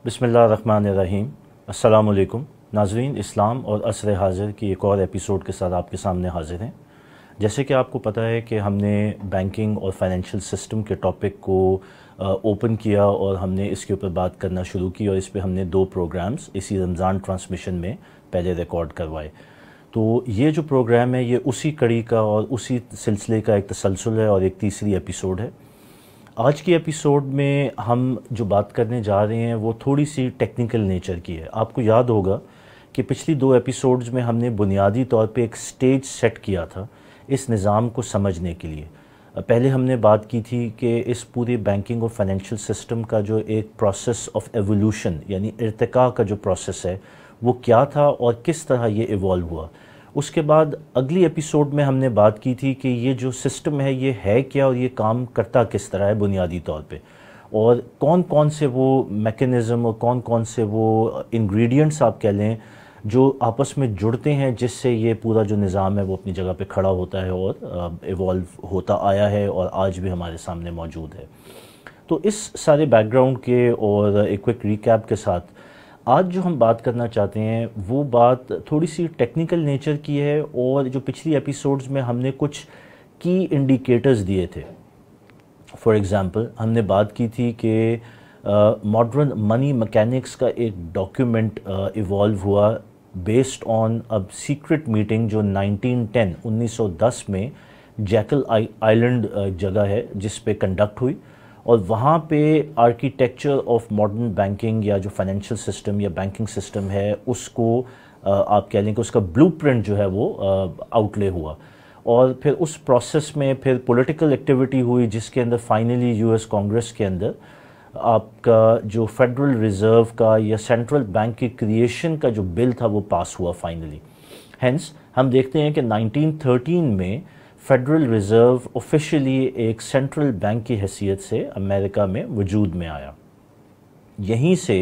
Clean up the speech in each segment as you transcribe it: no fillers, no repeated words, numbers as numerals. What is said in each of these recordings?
بسم اللہ الرحمن الرحیم۔ السلام علیکم ناظرین، اسلام اور عصر حاضر کی ایک اور ایپیسوڈ کے ساتھ آپ کے سامنے حاضر ہیں۔ جیسے کہ آپ کو پتہ ہے کہ ہم نے بینکنگ اور فائنینشیل سسٹم کے ٹاپک کو اوپن کیا اور ہم نے اس کے اوپر بات کرنا شروع کی، اور اس پہ ہم نے 2 پروگرامز اسی رمضان ٹرانسمیشن میں پہلے ریکارڈ کروائے۔ تو یہ جو پروگرام ہے یہ اسی کڑی کا اور اسی سلسلے کا ایک تسلسل ہے اور ایک تیسری ایپیسوڈ ہے۔ آج کی ایپیسوڈ میں ہم جو بات کرنے جا رہے ہیں وہ تھوڑی سی ٹیکنیکل نیچر کی ہے۔ آپ کو یاد ہوگا کہ پچھلی 2 ایپیسوڈز میں ہم نے بنیادی طور پہ ایک سٹیج سیٹ کیا تھا اس نظام کو سمجھنے کے لیے۔ پہلے ہم نے بات کی تھی کہ اس پورے بینکنگ اور فائنینشیل سسٹم کا جو ایک پروسیس آف ایوولوشن یعنی ارتقاء کا جو پروسیس ہے وہ کیا تھا اور کس طرح یہ ایوالو ہوا۔ اس کے بعد اگلی ایپیسوڈ میں ہم نے بات کی تھی کہ یہ جو سسٹم ہے یہ ہے کیا اور یہ کام کرتا کس طرح ہے بنیادی طور پہ، اور کون کون سے وہ میکینزم اور کون کون سے وہ انگریڈینٹس آپ کہہ لیں جو آپس میں جڑتے ہیں جس سے یہ پورا جو نظام ہے وہ اپنی جگہ پہ کھڑا ہوتا ہے اور ایوالو ہوتا آیا ہے اور آج بھی ہمارے سامنے موجود ہے۔ تو اس سارے بیک گراؤنڈ کے اور ایک کوئک ریکیپ کے ساتھ آج جو ہم بات کرنا چاہتے ہیں وہ بات تھوڑی سی ٹیکنیکل نیچر کی ہے، اور جو پچھلی ایپیسوڈز میں ہم نے کچھ کی انڈیکیٹرز دیے تھے۔ فار ایگزامپل ہم نے بات کی تھی کہ ماڈرن منی میکینکس کا ایک ڈاکیومنٹ ایوالو ہوا بیسڈ آن اب سیکرٹ میٹنگ جو 1910 میں جیکل آئلینڈ جگہ ہے جس پہ کنڈکٹ ہوئی، اور وہاں پہ آرکیٹیکچر آف ماڈرن بینکنگ یا جو فائنینشیل سسٹم یا بینکنگ سسٹم ہے اس کو آپ کہہ لیں کہ اس کا بلو پرنٹ جو ہے وہ آؤٹ لے ہوا، اور پھر اس پروسیس میں پھر پولیٹیکل ایکٹیویٹی ہوئی جس کے اندر فائنلی یو ایس کانگریس کے اندر آپ کا جو فیڈرل ریزرو کا یا سینٹرل بینک کی کریشن کا جو بل تھا وہ پاس ہوا فائنلی۔ ہینس ہم دیکھتے ہیں کہ 1913 میں فیڈرل ریزرو آفیشلی ایک سینٹرل بینک کی حیثیت سے امریکہ میں وجود میں آیا۔ یہیں سے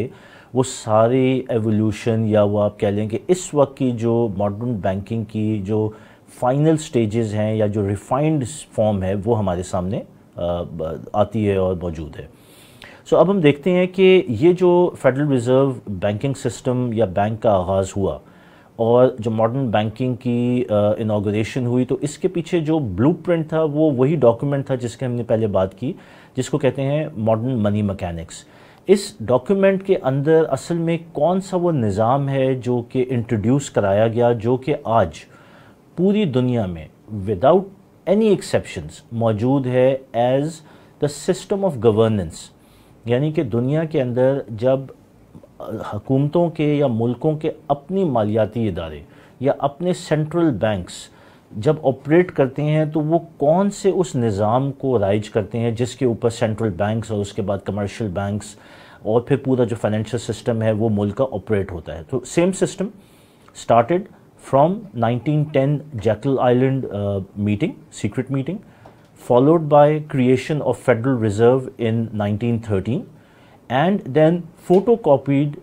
وہ سارے ایوولوشن یا وہ آپ کہہ لیں کہ اس وقت کی جو ماڈرن بینکنگ کی جو فائنل سٹیجز ہیں یا جو ریفائنڈ فارم ہے وہ ہمارے سامنے آتی ہے اور موجود ہے۔ اب ہم دیکھتے ہیں کہ یہ جو فیڈرل ریزرو بینکنگ سسٹم یا بینک کا آغاز ہوا اور جو ماڈرن بینکنگ کی انوگریشن ہوئی، تو اس کے پیچھے جو بلو پرنٹ تھا وہ وہی ڈاکیومنٹ تھا جس کی ہم نے پہلے بات کی، جس کو کہتے ہیں ماڈرن منی میکینکس۔ اس ڈاکیومنٹ کے اندر اصل میں کون سا وہ نظام ہے جو کہ انٹروڈیوس کرایا گیا، جو کہ آج پوری دنیا میں وداؤٹ اینی ایکسیپشنز موجود ہے as the system of governance, یعنی کہ دنیا کے اندر جب حکومتوں کے یا ملکوں کے اپنی مالیاتی ادارے یا اپنے سینٹرل بینکس جب آپریٹ کرتے ہیں تو وہ کون سے اس نظام کو رائج کرتے ہیں جس کے اوپر سینٹرل بینکس اور اس کے بعد کمرشل بینکس اور پھر پورا جو فائنینشیل سسٹم ہے وہ ملک کا آپریٹ ہوتا ہے۔ تو same system started from 1910 jackal island meeting, secret meeting, followed by creation of Federal Reserve in 1913 and then photocopied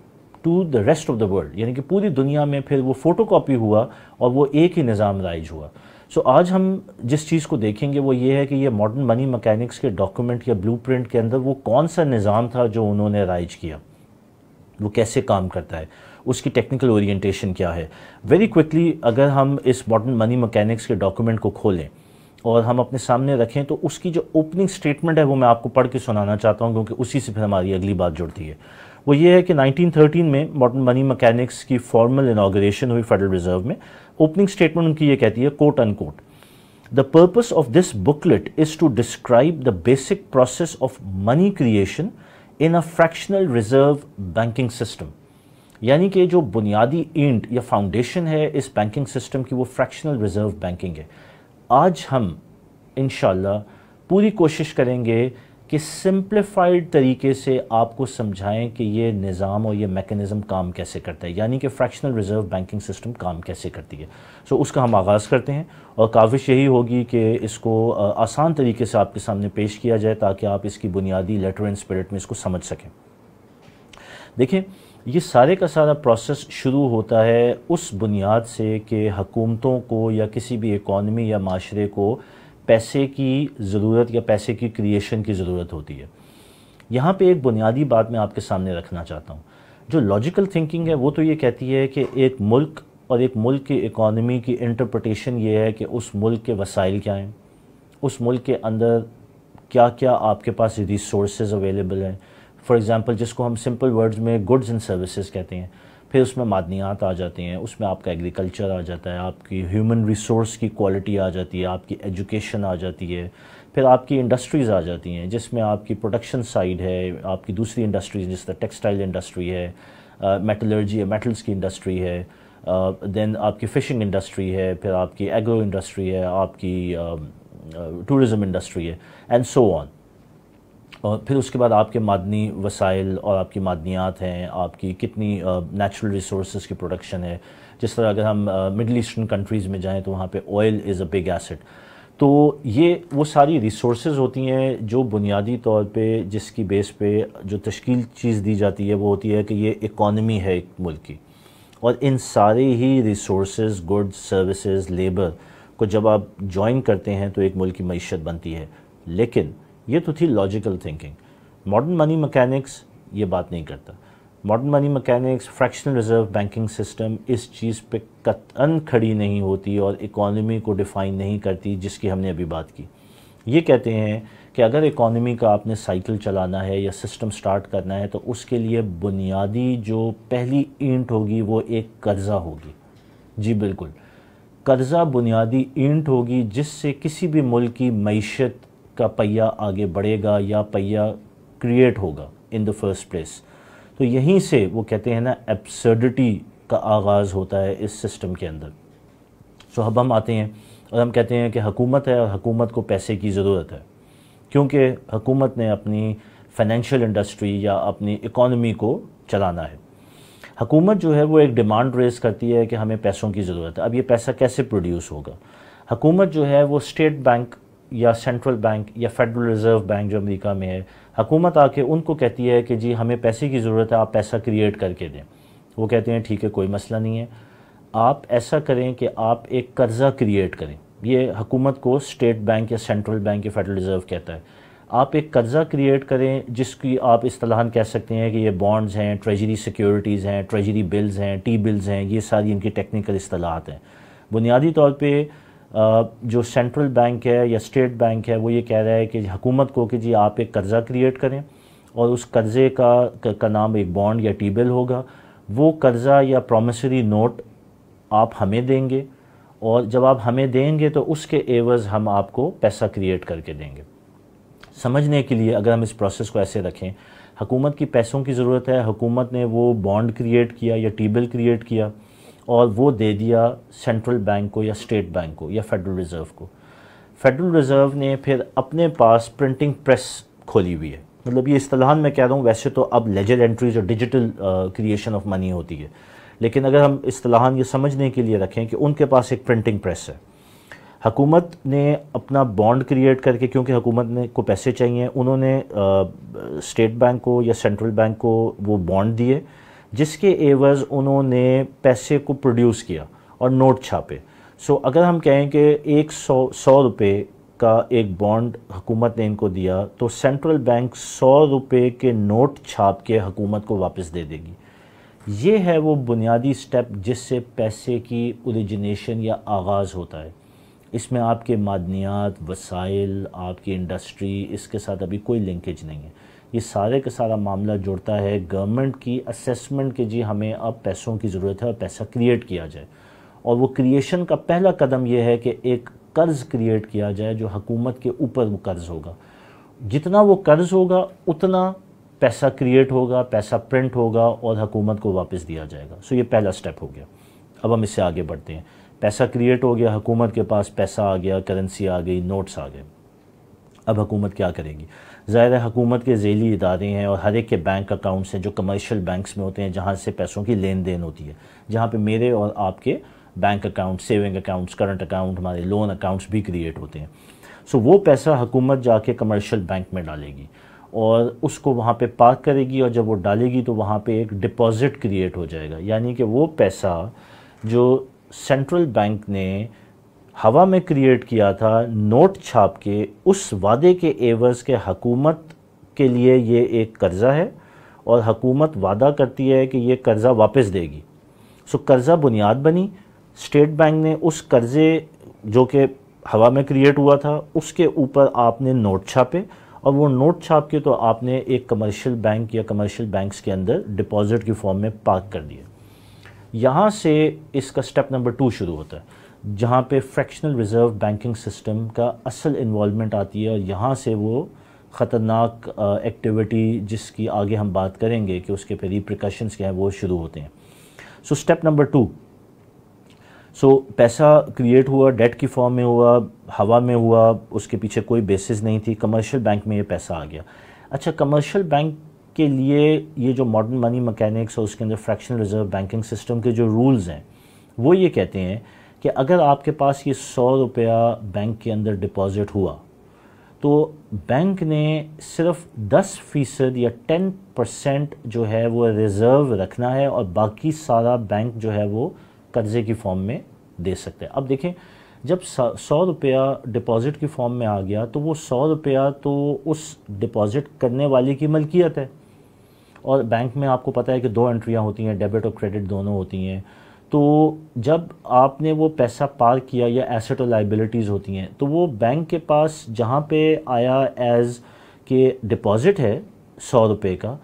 to the rest of the world، یعنی کہ پوری دنیا میں پھر وہ فوٹو کاپی ہوا اور وہ ایک ہی نظام رائج ہوا۔ آج ہم جس چیز کو دیکھیں گے وہ یہ ہے کہ یہ ماڈرن منی میکینکس کے ڈاکیومنٹ یا بلو پرنٹ کے اندر وہ کون سا نظام تھا جو انہوں نے رائج کیا، وہ کیسے کام کرتا ہے، اس کی ٹیکنیکل اورینٹیشن کیا ہے۔ ویری کوئکلی اگر ہم اس ماڈرن منی میکینکس کے ڈاکیومنٹ کو کھولیں اور ہم اپنے سامنے رکھیں تو اس کی جو اوپننگ سٹیٹمنٹ ہے وہ میں آپ کو پڑھ کے سنانا چاہتا ہوں کیونکہ اسی سے پھر ہماری اگلی بات جڑتی ہے۔ وہ یہ ہے کہ 1913 میں ماڈرن منی میکینکس کی فارمل انوگریشن ہوئی فیڈرل ریزرو میں۔ اوپننگ سٹیٹمنٹ ان کی یہ کہتی ہے کوٹ ان کوٹ، "The purpose of this booklet is to describe the basic process of money creation in a fractional reserve banking system"، یعنی کہ جو بنیادی اینٹ یا فاؤنڈیشن ہے اس بینکنگ سسٹم کی وہ فریکشنل ریزرو بینکنگ ہے۔ آج ہم انشاءاللہ پوری کوشش کریں گے کہ سمپلیفائڈ طریقے سے آپ کو سمجھائیں کہ یہ نظام اور یہ میکینزم کام کیسے کرتا ہے، یعنی کہ فریکشنل ریزرو بینکنگ سسٹم کام کیسے کرتی ہے۔ اس کا ہم آغاز کرتے ہیں اور کاوش یہی ہوگی کہ اس کو آسان طریقے سے آپ کے سامنے پیش کیا جائے تاکہ آپ اس کی بنیادی لیٹر اینڈ اسپرٹ میں اس کو سمجھ سکیں۔ دیکھیں، یہ سارے کا سارا پروسیس شروع ہوتا ہے اس بنیاد سے کہ حکومتوں کو یا کسی بھی اکانومی یا معاشرے کو پیسے کی ضرورت یا پیسے کی کریشن کی ضرورت ہوتی ہے۔ یہاں پہ ایک بنیادی بات میں آپ کے سامنے رکھنا چاہتا ہوں. جو لاجیکل تھنکنگ ہے وہ تو یہ کہتی ہے کہ ایک ملک اور ایک ملک کی اکانومی کی انٹرپریٹیشن یہ ہے کہ اس ملک کے وسائل کیا ہیں، اس ملک کے اندر کیا کیا آپ کے پاس ریسورسز اویلیبل ہیں. فار ایگزامپل جس کو ہم سمپل ورڈز میں گڈز اینڈ سروسز کہتے ہیں، پھر اس میں معدنیات آ جاتے ہیں، اس میں آپ کا ایگریکلچر آ جاتا ہے، آپ کی ہیومن ریسورس کی کوالٹی آ جاتی ہے، آپ کی ایجوکیشن آ جاتی ہے، پھر آپ کی انڈسٹریز آ جاتی ہیں جس میں آپ کی پروڈکشن سائڈ ہے، آپ کی دوسری انڈسٹریز جس طرح ٹیکسٹائل انڈسٹری ہے، میٹلرجی ہے، میٹلز کی انڈسٹری ہے، دین آپ کی فشنگ انڈسٹری ہے، پھر آپ کی ایگرو انڈسٹری ہے، آپ کی ٹورزم انڈسٹری ہے، اینڈ سو آن. اور پھر اس کے بعد آپ کے معدنی وسائل اور آپ کی معدنیات ہیں، آپ کی کتنی نیچرل ریسورسز کی پروڈکشن ہے. جس طرح اگر ہم مڈل ایسٹرن کنٹریز میں جائیں تو وہاں پہ oil is a big asset. تو یہ وہ ساری ریسورسز ہوتی ہیں جو بنیادی طور پہ جس کی بیس پہ جو تشکیل چیز دی جاتی ہے وہ ہوتی ہے کہ یہ اکانومی ہے ایک ملک کی. اور ان سارے ہی ریسورسز، گڈز، سروسز، لیبر کو جب آپ جوائن کرتے ہیں تو ایک ملک کی معیشت بنتی ہے. لیکن یہ تو تھی logical thinking. Modern money mechanics یہ بات نہیں کرتا. Modern money mechanics, fractional reserve banking system اس چیز پہ قطعاً کھڑی نہیں ہوتی اور اکانومی کو ڈیفائن نہیں کرتی جس کی ہم نے ابھی بات کی. یہ کہتے ہیں کہ اگر اکانومی کا آپ نے سائیکل چلانا ہے یا سسٹم سٹارٹ کرنا ہے تو اس کے لیے بنیادی جو پہلی اینٹ ہوگی وہ ایک قرضہ ہوگی. جی بالکل، قرضہ بنیادی اینٹ ہوگی جس سے کسی بھی ملک کی معیشت کا پہیہ آگے بڑھے گا یا پہیہ کریٹ ہوگا ان دا فرسٹ پلیس. تو یہیں سے وہ کہتے ہیں نا ایبسرڈٹی کا آغاز ہوتا ہے اس سسٹم کے اندر. سو اب ہم آتے ہیں اور ہم کہتے ہیں کہ حکومت ہے اور حکومت کو پیسے کی ضرورت ہے کیونکہ حکومت نے اپنی فائنینشیل انڈسٹری یا اپنی اکانومی کو چلانا ہے. حکومت جو ہے وہ ایک ڈیمانڈ ریز کرتی ہے کہ ہمیں پیسوں کی ضرورت ہے. اب یہ پیسہ کیسے پروڈیوس ہوگا؟ حکومت جو ہے وہ اسٹیٹ بینک یا سینٹرل بینک یا فیڈرل ریزرو بینک جو امریکہ میں ہے، حکومت آ کے ان کو کہتی ہے کہ جی ہمیں پیسے کی ضرورت ہے، آپ پیسہ کریٹ کر کے دیں. وہ کہتے ہیں ٹھیک ہے، کوئی مسئلہ نہیں ہے، آپ ایسا کریں کہ آپ ایک قرضہ کریٹ کریں. یہ حکومت کو اسٹیٹ بینک یا سینٹرل بینک یا فیڈرل ریزرو کہتا ہے. آپ ایک قرضہ کریٹ کریں جس کی آپ اصطلاحاً کہہ سکتے ہیں کہ یہ بانڈز ہیں، ٹریجری سیکیورٹیز ہیں، ٹریجری بلز ہیں، ٹی بلز ہیں. یہ ساری ان کی ٹیکنیکل اصطلاحات ہیں. بنیادی طور پہ جو سینٹرل بینک ہے یا اسٹیٹ بینک ہے وہ یہ کہہ رہا ہے کہ حکومت کو کہ جی آپ ایک قرضہ کریٹ کریں اور اس قرضے کا نام ایک بانڈ یا ٹی بل ہوگا. وہ قرضہ یا پرومسری نوٹ آپ ہمیں دیں گے اور جب آپ ہمیں دیں گے تو اس کے عوض ہم آپ کو پیسہ کریٹ کر کے دیں گے. سمجھنے کے لیے اگر ہم اس پروسیس کو ایسے رکھیں، حکومت کی پیسوں کی ضرورت ہے، حکومت نے وہ بانڈ کریٹ کیا یا ٹی بل کریٹ کیا اور وہ دے دیا سینٹرل بینک کو یا اسٹیٹ بینک کو یا فیڈرل ریزرو کو. فیڈرل ریزرو نے پھر اپنے پاس پرنٹنگ پریس کھولی ہوئی ہے. مطلب یہ اصطلاحاً میں کہہ رہا ہوں، ویسے تو اب لیجر انٹریز اور ڈیجیٹل کریشن آف منی ہوتی ہے، لیکن اگر ہم اصطلاحاً یہ سمجھنے کے لیے رکھیں کہ ان کے پاس ایک پرنٹنگ پریس ہے. حکومت نے اپنا بانڈ کریٹ کر کے، کیونکہ حکومت نے کو پیسے چاہیے، انہوں نے اسٹیٹ بینک کو یا سینٹرل بینک کو وہ بانڈ دیے جس کے عوض انہوں نے پیسے کو پروڈیوس کیا اور نوٹ چھاپے. سو اگر ہم کہیں کہ 100 روپے کا ایک بانڈ حکومت نے ان کو دیا تو سینٹرل بینک 100 روپے کے نوٹ چھاپ کے حکومت کو واپس دے دے گی. یہ ہے وہ بنیادی سٹیپ جس سے پیسے کی اوریجنیشن یا آغاز ہوتا ہے. اس میں آپ کے معدنیات، وسائل، آپ کی انڈسٹری، اس کے ساتھ ابھی کوئی لنکیج نہیں ہے. یہ سارے کا سارا معاملہ جڑتا ہے گورنمنٹ کی اسیسمنٹ کہ جی ہمیں اب پیسوں کی ضرورت ہے اور پیسہ کریٹ کیا جائے. اور وہ کریشن کا پہلا قدم یہ ہے کہ ایک قرض کریٹ کیا جائے جو حکومت کے اوپر وہ قرض ہوگا. جتنا وہ قرض ہوگا اتنا پیسہ کریٹ ہوگا، پیسہ پرنٹ ہوگا اور حکومت کو واپس دیا جائے گا. سو یہ پہلا سٹیپ ہو گیا. اب ہم اس سے آگے بڑھتے ہیں. پیسہ کریٹ ہو گیا، حکومت کے پاس پیسہ آ گیا، کرنسی آ گئی، نوٹس آ گئے. اب حکومت کیا کرے گی؟ ظاہر ہے حکومت کے ذیلی ادارے ہیں اور ہر ایک کے بینک اکاؤنٹس ہیں جو کمرشل بینکس میں ہوتے ہیں جہاں سے پیسوں کی لین دین ہوتی ہے، جہاں پہ میرے اور آپ کے bank account, saving accounts, current account, ہمارے لون اکاؤنٹس بھی کریٹ ہوتے ہیں. سو وہ پیسہ حکومت جا کے کمرشل بینک میں ڈالے گی اور اس کو وہاں پہ پارک کرے گی اور جب وہ ڈالے گی تو وہاں پہ ایک ڈپازٹ کریٹ ہو جائے گا. یعنی کہ وہ پیسہ جو سینٹرل بینک نے ہوا میں کریٹ کیا تھا نوٹ چھاپ کے، اس وعدے کے عوض کے حکومت کے لیے یہ ایک قرضہ ہے اور حکومت وعدہ کرتی ہے کہ یہ قرضہ واپس دے گی. سو قرضہ بنیاد بنی. اسٹیٹ بینک نے اس قرضے جو کہ ہوا میں کریٹ ہوا تھا اس کے اوپر آپ نے نوٹ چھاپے اور وہ نوٹ چھاپ کے تو آپ نے ایک کمرشل بینک یا کمرشل بینکس کے اندر ڈپازٹ کی فارم میں پارک کر دیا. یہاں سے اس کا سٹیپ نمبر 2 شروع ہوتا ہے جہاں پہ فریکشنل ریزرو بینکنگ سسٹم کا اصل انوالومنٹ آتی ہے اور یہاں سے وہ خطرناک ایکٹیویٹی جس کی آگے ہم بات کریں گے کہ اس کے پہ ریپریکاشنز کیا ہیں وہ شروع ہوتے ہیں. سو سٹیپ نمبر 2. سو پیسہ کریٹ ہوا، ڈیٹ کی فارم میں ہوا، ہوا میں ہوا، اس کے پیچھے کوئی بیسس نہیں تھی، کمرشل بینک میں یہ پیسہ آ گیا. اچھا، کمرشل بینک کے لیے یہ جو ماڈرن منی مکینکس اور اس کے اندر فریکشنل ریزرو بینکنگ سسٹم کے جو رولز ہیں وہ یہ کہتے ہیں کہ اگر آپ کے پاس یہ 100 روپیہ بینک کے اندر ڈپازٹ ہوا تو بینک نے صرف 10% یا 10% جو ہے وہ ریزرو رکھنا ہے اور باقی سارا بینک جو ہے وہ قرضے کی فارم میں دے سکتے ہیں. اب دیکھیں، جب 100 روپیہ ڈپازٹ کی فارم میں آ گیا تو وہ 100 روپیہ تو اس ڈپازٹ کرنے والے کی ملکیت ہے اور بینک میں آپ کو پتہ ہے کہ 2 انٹریاں ہوتی ہیں، ڈیبٹ اور کریڈٹ دونوں ہوتی ہیں. تو جب آپ نے وہ پیسہ پارک کیا یا ایسٹ اور لائبلٹیز ہوتی ہیں تو وہ بینک کے پاس جہاں پہ آیا ایز کہ ڈپازٹ ہے 100 روپے کا،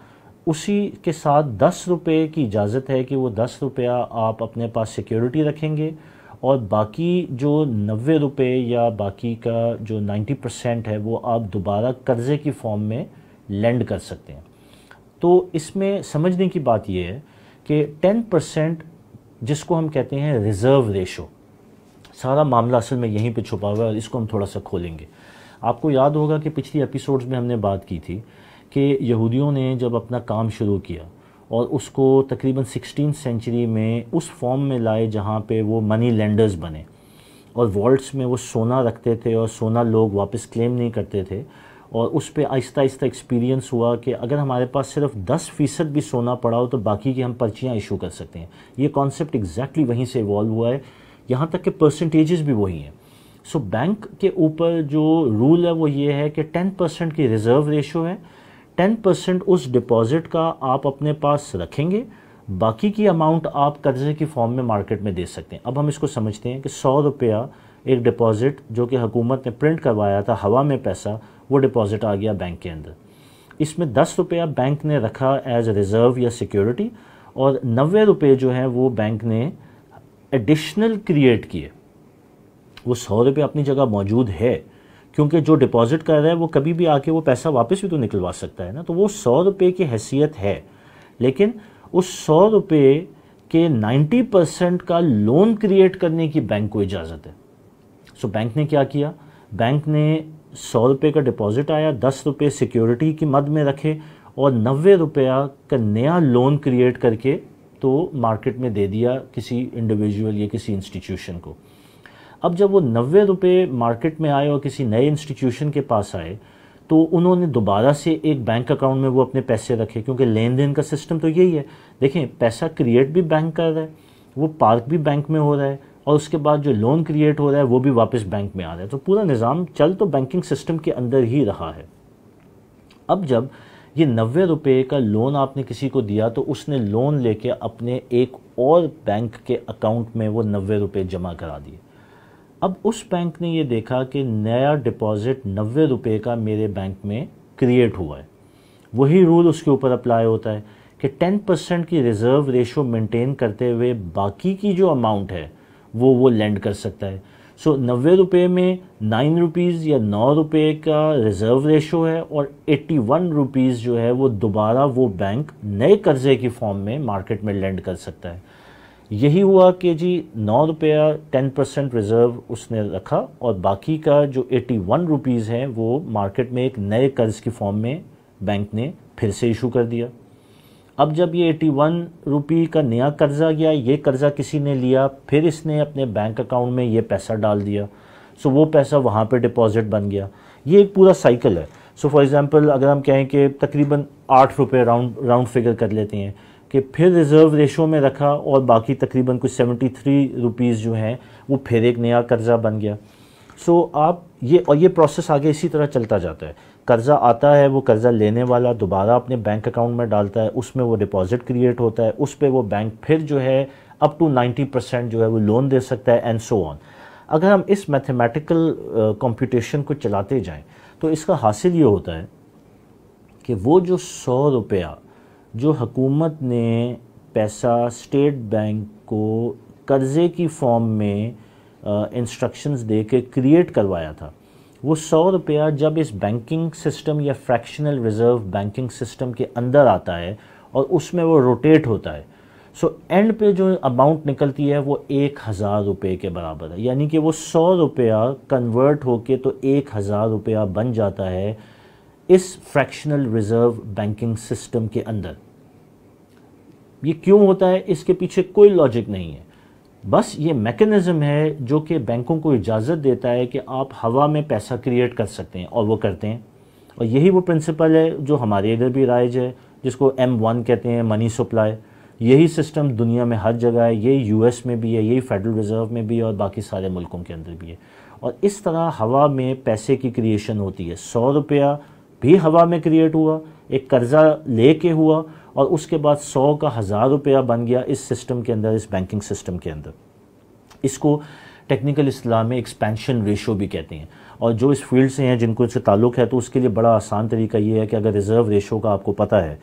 اسی کے ساتھ 10 روپے کی اجازت ہے کہ وہ 10 روپیہ آپ اپنے پاس سیکیورٹی رکھیں گے اور باقی جو 90 روپے یا باقی کا جو 90% ہے وہ آپ دوبارہ قرضے کی فارم میں لینڈ کر سکتے ہیں. تو اس میں سمجھنے کی بات یہ ہے کہ 10% جس کو ہم کہتے ہیں ریزرو ریشو، سارا معاملہ اصل میں یہیں پہ چھپا ہوا ہے اور اس کو ہم تھوڑا سا کھولیں گے. آپ کو یاد ہوگا کہ پچھلی ایپیسوڈز میں ہم نے بات کی تھی کہ یہودیوں نے جب اپنا کام شروع کیا اور اس کو تقریباً 16 سینچری میں اس فارم میں لائے جہاں پہ وہ منی لینڈرز بنے اور والٹس میں وہ سونا رکھتے تھے اور سونا لوگ واپس کلیم نہیں کرتے تھے، اور اس پہ آہستہ آہستہ ایکسپیرینس ہوا کہ اگر ہمارے پاس صرف 10% بھی سونا پڑا ہو تو باقی کی ہم پرچیاں ایشو کر سکتے ہیں. یہ کانسیپٹ ایگزیکٹلی وہیں سے ایوالو ہوا ہے، یہاں تک کہ پرسنٹیجز بھی وہی ہیں. سو بینک کے اوپر جو رول ہے وہ یہ ہے کہ 10% کی ریزرو ریشو ہے، 10% اس ڈپازٹ کا آپ اپنے پاس رکھیں گے، باقی کی اماؤنٹ آپ قرضے کی فارم میں مارکیٹ میں دے سکتے ہیں. اب ہم اس کو سمجھتے ہیں کہ 100 روپیہ ایک ڈپازٹ جو کہ حکومت نے پرنٹ کروایا تھا ہوا میں پیسہ، وہ ڈپازٹ آ گیا بینک کے اندر. اس میں 10 روپیہ بینک نے رکھا ایز ریزرو یا سیکیورٹی اور 90 روپے جو ہیں وہ بینک نے ایڈیشنل کریٹ کیے. وہ 100 روپے اپنی جگہ موجود ہے کیونکہ جو ڈپازٹ کر رہا ہے وہ کبھی بھی آ کے وہ پیسہ واپس بھی تو نکلوا سکتا ہے نا، تو وہ 100 روپے کی حیثیت ہے، لیکن اس 100 روپے کے 90% کا لون کریٹ کرنے کی بینک کو اجازت ہے. سو بینک نے کیا کیا؟ بینک نے 100 روپے کا ڈپازٹ آیا، 10 روپے سیکیورٹی کی مد میں رکھے اور 90 روپیہ کا نیا لون کریٹ کر کے تو مارکیٹ میں دے دیا کسی انڈیویجول یا کسی انسٹیٹیوشن کو. اب جب وہ 90 روپے مارکیٹ میں آئے اور کسی نئے انسٹیٹیوشن کے پاس آئے تو انہوں نے دوبارہ سے ایک بینک اکاؤنٹ میں وہ اپنے پیسے رکھے، کیونکہ لین دین کا سسٹم تو یہی ہے. دیکھیں، پیسہ کریٹ بھی بینک کر رہا ہے، وہ پارک بھی بینک میں ہو رہا ہے اور اس کے بعد جو لون کریٹ ہو رہا ہے وہ بھی واپس بینک میں آ رہا ہے. تو پورا نظام چل تو بینکنگ سسٹم کے اندر ہی رہا ہے. اب جب یہ 90 روپے کا لون آپ نے کسی کو دیا تو اس نے لون لے کے اپنے ایک اور بینک کے اکاؤنٹ میں وہ 90 روپے جمع کرا دیے. اب اس بینک نے یہ دیکھا کہ نیا ڈپازٹ 90 روپے کا میرے بینک میں کریٹ ہوا ہے. وہی رول اس کے اوپر اپلائی ہوتا ہے کہ 10% کی ریزرو ریشو مینٹین کرتے ہوئے باقی کی جو اماؤنٹ ہے وہ لینڈ کر سکتا ہے. سو 90 روپے میں 9 روپیز یا 9 روپے کا ریزرو ریشو ہے اور 81 روپیز جو ہے وہ دوبارہ وہ بینک نئے قرضے کی فارم میں مارکیٹ میں لینڈ کر سکتا ہے. یہی ہوا کہ جی 9 روپیہ 10% ریزرو اس نے رکھا اور باقی کا جو 81 روپیز ہے وہ مارکیٹ میں ایک نئے قرض کی فارم میں بینک نے پھر سے ایشو کر دیا. اب جب یہ 81 روپی کا نیا قرضہ گیا، یہ قرضہ کسی نے لیا، پھر اس نے اپنے بینک اکاؤنٹ میں یہ پیسہ ڈال دیا، سو وہ پیسہ وہاں پہ ڈپازٹ بن گیا. یہ ایک پورا سائیکل ہے. سو فار ایگزامپل اگر ہم کہیں کہ تقریباً 8 روپے راؤنڈ فگر کر لیتے ہیں کہ پھر ریزرو ریشو میں رکھا اور باقی تقریباً کچھ 73 روپیز جو ہیں وہ پھر ایک نیا قرضہ بن گیا. سو آپ یہ پروسیس آگے اسی طرح چلتا جاتا ہے. قرضہ آتا ہے، وہ قرضہ لینے والا دوبارہ اپنے بینک اکاؤنٹ میں ڈالتا ہے، اس میں وہ ڈپازٹ کریٹ ہوتا ہے، اس پہ وہ بینک پھر جو ہے اپ ٹو 90% جو ہے وہ لون دے سکتا ہے اینڈ سو آن. اگر ہم اس میتھمیٹیکل کمپیوٹیشن کو چلاتے جائیں تو اس کا حاصل یہ ہوتا ہے کہ وہ جو 100 روپیہ جو حکومت نے پیسہ اسٹیٹ بینک کو قرضے کی فارم میں انسٹرکشنز دے کے کریٹ کروایا تھا، وہ 100 روپیہ جب اس بینکنگ سسٹم یا فریکشنل ریزرو بینکنگ سسٹم کے اندر آتا ہے اور اس میں وہ روٹیٹ ہوتا ہے، سو اینڈ پہ جو اماؤنٹ نکلتی ہے وہ 1000 روپے کے برابر ہے. یعنی کہ وہ 100 روپیہ کنورٹ ہو کے تو 1000 روپیہ بن جاتا ہے اس فریکشنل ریزرو بینکنگ سسٹم کے اندر. یہ کیوں ہوتا ہے؟ اس کے پیچھے کوئی لاجک نہیں ہے، بس یہ میکنزم ہے جو کہ بینکوں کو اجازت دیتا ہے کہ آپ ہوا میں پیسہ کریٹ کر سکتے ہیں، اور وہ کرتے ہیں. اور یہی وہ پرنسپل ہے جو ہمارے ادھر بھی رائج ہے، جس کو M1 کہتے ہیں، منی سپلائی. یہی سسٹم دنیا میں ہر جگہ ہے، یہی US میں بھی ہے، یہی فیڈرل ریزرو میں بھی ہے، اور باقی سارے ملکوں کے اندر بھی ہے. اور اس طرح ہوا میں پیسے کی کریشن ہوتی ہے. 100 روپیہ بھی ہوا میں کریٹ ہوا، ایک قرضہ لے کے ہوا، اور اس کے بعد 100 کا 1000 روپیہ بن گیا اس سسٹم کے اندر، اس بینکنگ سسٹم کے اندر. اس کو ٹیکنیکل اصطلاح میں ایکسپینشن ریشو بھی کہتے ہیں. اور جو اس فیلڈ سے ہیں جن کو اس سے تعلق ہے تو اس کے لیے بڑا آسان طریقہ یہ ہے کہ اگر ریزرو ریشو کا آپ کو پتہ ہے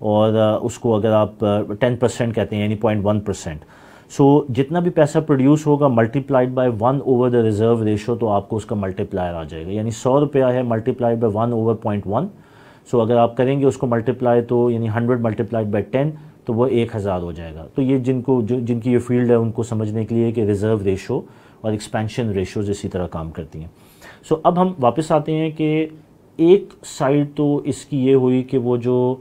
اور اس کو اگر آپ 10% کہتے ہیں یعنی 0.1%، سو جتنا بھی پیسہ پروڈیوس ہوگا multiplied by 1 over the reserve ratio, تو آپ کو اس کا ملٹیپلائر آ جائے گا. یعنی 100 روپیہ ہے ملٹیپلائڈ بائی 1 اوور 0.1، سو اگر آپ کریں گے اس کو ملٹیپلائی تو یعنی 100 ملٹیپلائڈ بائی 10 تو وہ 1000 ہو جائے گا. تو یہ جن کی یہ فیلڈ ہے ان کو سمجھنے کے لیے کہ ریزرو ریشو اور ایکسپینشن ریشوز اسی طرح کام کرتی ہیں. سو اب ہم واپس آتے ہیں کہ ایک سائڈ تو اس کی یہ ہوئی کہ وہ جو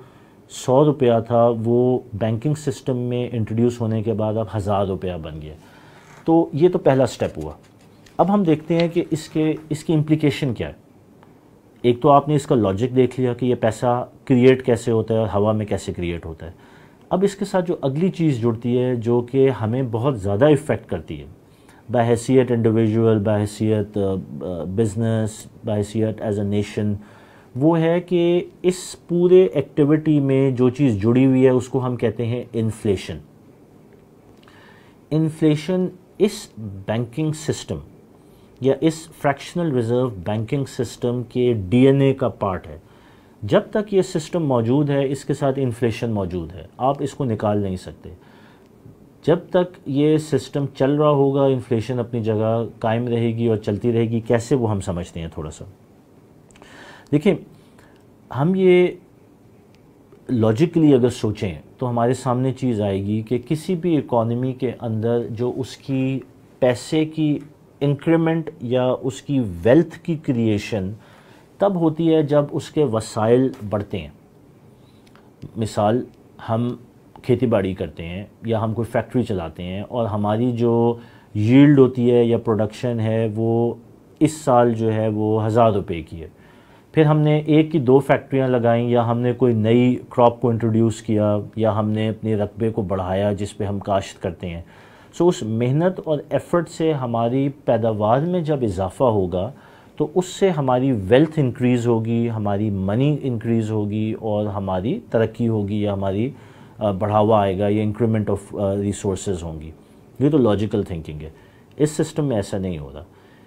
100 روپیہ تھا وہ بینکنگ سسٹم میں انٹروڈیوس ہونے کے بعد اب 1000 روپیہ بن گیا. تو یہ تو پہلا سٹیپ ہوا. اب ہم دیکھتے ہیں کہ اس کی امپلیکیشن کیا ہے. ایک تو آپ نے اس کا لاجک دیکھ لیا کہ یہ پیسہ کریٹ کیسے ہوتا ہے اور ہوا میں کیسے کریٹ ہوتا ہے. اب اس کے ساتھ جو اگلی چیز جڑتی ہے جو کہ ہمیں بہت زیادہ افیکٹ کرتی ہے بحیثیت انڈیویجول، بحیثیت بزنس، بحیثیت ایز اے نیشن، وہ ہے کہ اس پورے ایکٹیویٹی میں جو چیز جڑی ہوئی ہے اس کو ہم کہتے ہیں انفلیشن. انفلیشن اس بینکنگ سسٹم یا اس فریکشنل ریزرو بینکنگ سسٹم کے DNA کا پارٹ ہے. جب تک یہ سسٹم موجود ہے اس کے ساتھ انفلیشن موجود ہے، آپ اس کو نکال نہیں سکتے. جب تک یہ سسٹم چل رہا ہوگا انفلیشن اپنی جگہ قائم رہے گی اور چلتی رہے گی. کیسے وہ ہم سمجھتے ہیں تھوڑا سا دیکھیں. ہم یہ لاجیکلی اگر سوچیں تو ہمارے سامنے چیز آئے گی کہ کسی بھی اکانومی کے اندر جو اس کی پیسے کی انکریمنٹ یا اس کی ویلتھ کی کریشن تب ہوتی ہے جب اس کے وسائل بڑھتے ہیں. مثال، ہم کھیتی باڑی کرتے ہیں یا ہم کوئی فیکٹری چلاتے ہیں اور ہماری جو ییلڈ ہوتی ہے یا پروڈکشن ہے وہ اس سال جو ہے وہ 1000 روپے کی ہے. پھر ہم نے 1 کی 2 فیکٹریاں لگائیں یا ہم نے کوئی نئی کراپ کو انٹروڈیوس کیا یا ہم نے اپنے رقبے کو بڑھایا جس پہ ہم کاشت کرتے ہیں. سو اس محنت اور ایفرٹ سے ہماری پیداوار میں جب اضافہ ہوگا تو اس سے ہماری ویلتھ انکریز ہوگی، ہماری منی انکریز ہوگی اور ہماری ترقی ہوگی یا ہماری بڑھاوا آئے گا یا انکریمنٹ آف ریسورسز ہوں گی. یہ تو لاجیکل تھنکنگ ہے. اس سسٹم میں ایسا نہیں ہو رہا.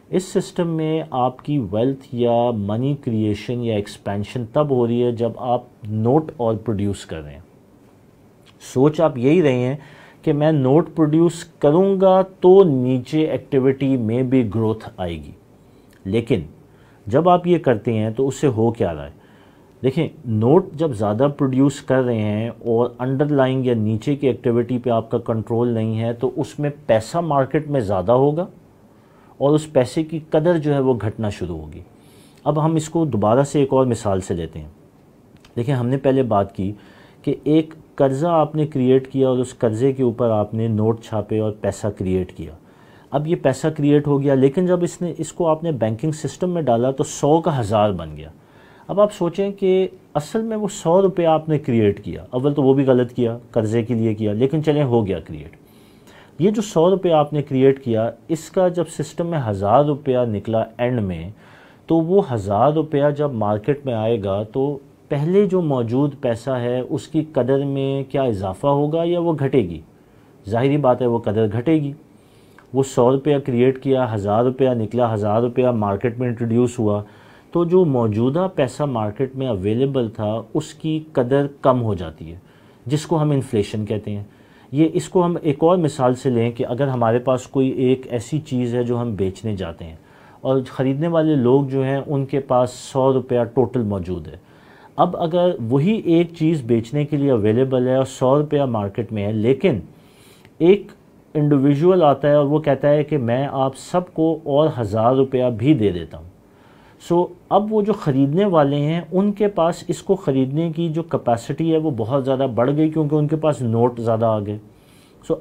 اس سسٹم میں آپ کی ویلتھ یا منی کریشن یا ایکسپینشن تب ہو رہی ہے جب آپ نوٹ اور پروڈیوس کر رہے ہیں. سوچ آپ یہی رہے ہیں کہ میں نوٹ پروڈیوس کروں گا تو نیچے ایکٹیویٹی میں بھی گروتھ آئے گی. لیکن جب آپ یہ کرتے ہیں تو اس سے ہو کیا رہا ہے؟ دیکھیں، نوٹ جب زیادہ پروڈیوس کر رہے ہیں اور انڈر لائنگ یا نیچے کی ایکٹیویٹی پہ آپ کا کنٹرول نہیں ہے تو اس میں پیسہ مارکیٹ میں زیادہ ہوگا اور اس پیسے کی قدر جو ہے وہ گھٹنا شروع ہوگی. اب ہم اس کو دوبارہ سے ایک اور مثال سے لیتے ہیں. دیکھیں، ہم نے پہلے بات کی کہ ایک قرضہ آپ نے کریٹ کیا اور اس قرضے کے اوپر آپ نے نوٹ چھاپے اور پیسہ کریٹ کیا. اب یہ پیسہ کریٹ ہو گیا، لیکن جب اس کو آپ نے بینکنگ سسٹم میں ڈالا تو 100 کا 1000 بن گیا. اب آپ سوچیں کہ اصل میں وہ 100 روپے آپ نے کریٹ کیا. اول تو وہ بھی غلط کیا، قرضے کے لیے کیا، لیکن چلیں ہو گیا کریٹ. یہ جو 100 روپے آپ نے کریٹ کیا، اس کا جب سسٹم میں 1000 روپیہ نکلا اینڈ میں، تو وہ 1000 روپیہ جب مارکیٹ میں آئے گا تو پہلے جو موجود پیسہ ہے اس کی قدر میں کیا اضافہ ہوگا یا وہ گھٹے گی؟ ظاہری بات ہے وہ قدر گھٹے گی. وہ 100 روپیہ کریٹ کیا، 1000 روپیہ نکلا، 1000 روپیہ مارکیٹ میں انٹروڈیوس ہوا، تو جو موجودہ پیسہ مارکیٹ میں اویلیبل تھا اس کی قدر کم ہو جاتی ہے، جس کو ہم انفلیشن کہتے ہیں. اس کو ہم ایک اور مثال سے لیں کہ اگر ہمارے پاس کوئی ایک ایسی چیز ہے جو ہم بیچنے جاتے ہیں اور خریدنے والے لوگ جو ہیں ان کے پاس 100 روپیہ ٹوٹل موجود ہے. اب اگر وہی ایک چیز بیچنے کے لیے اویلیبل ہے اور 100 روپیہ مارکیٹ میں ہے، لیکن ایک انڈیویژول آتا ہے اور وہ کہتا ہے کہ میں آپ سب کو اور 1000 روپیہ بھی دے دیتا ہوں. اب وہ جو خریدنے والے ہیں ان کے پاس اس کو خریدنے کی جو کیپیسٹی ہے وہ بہت زیادہ بڑھ گئی کیونکہ ان کے پاس نوٹ زیادہ آ گئے.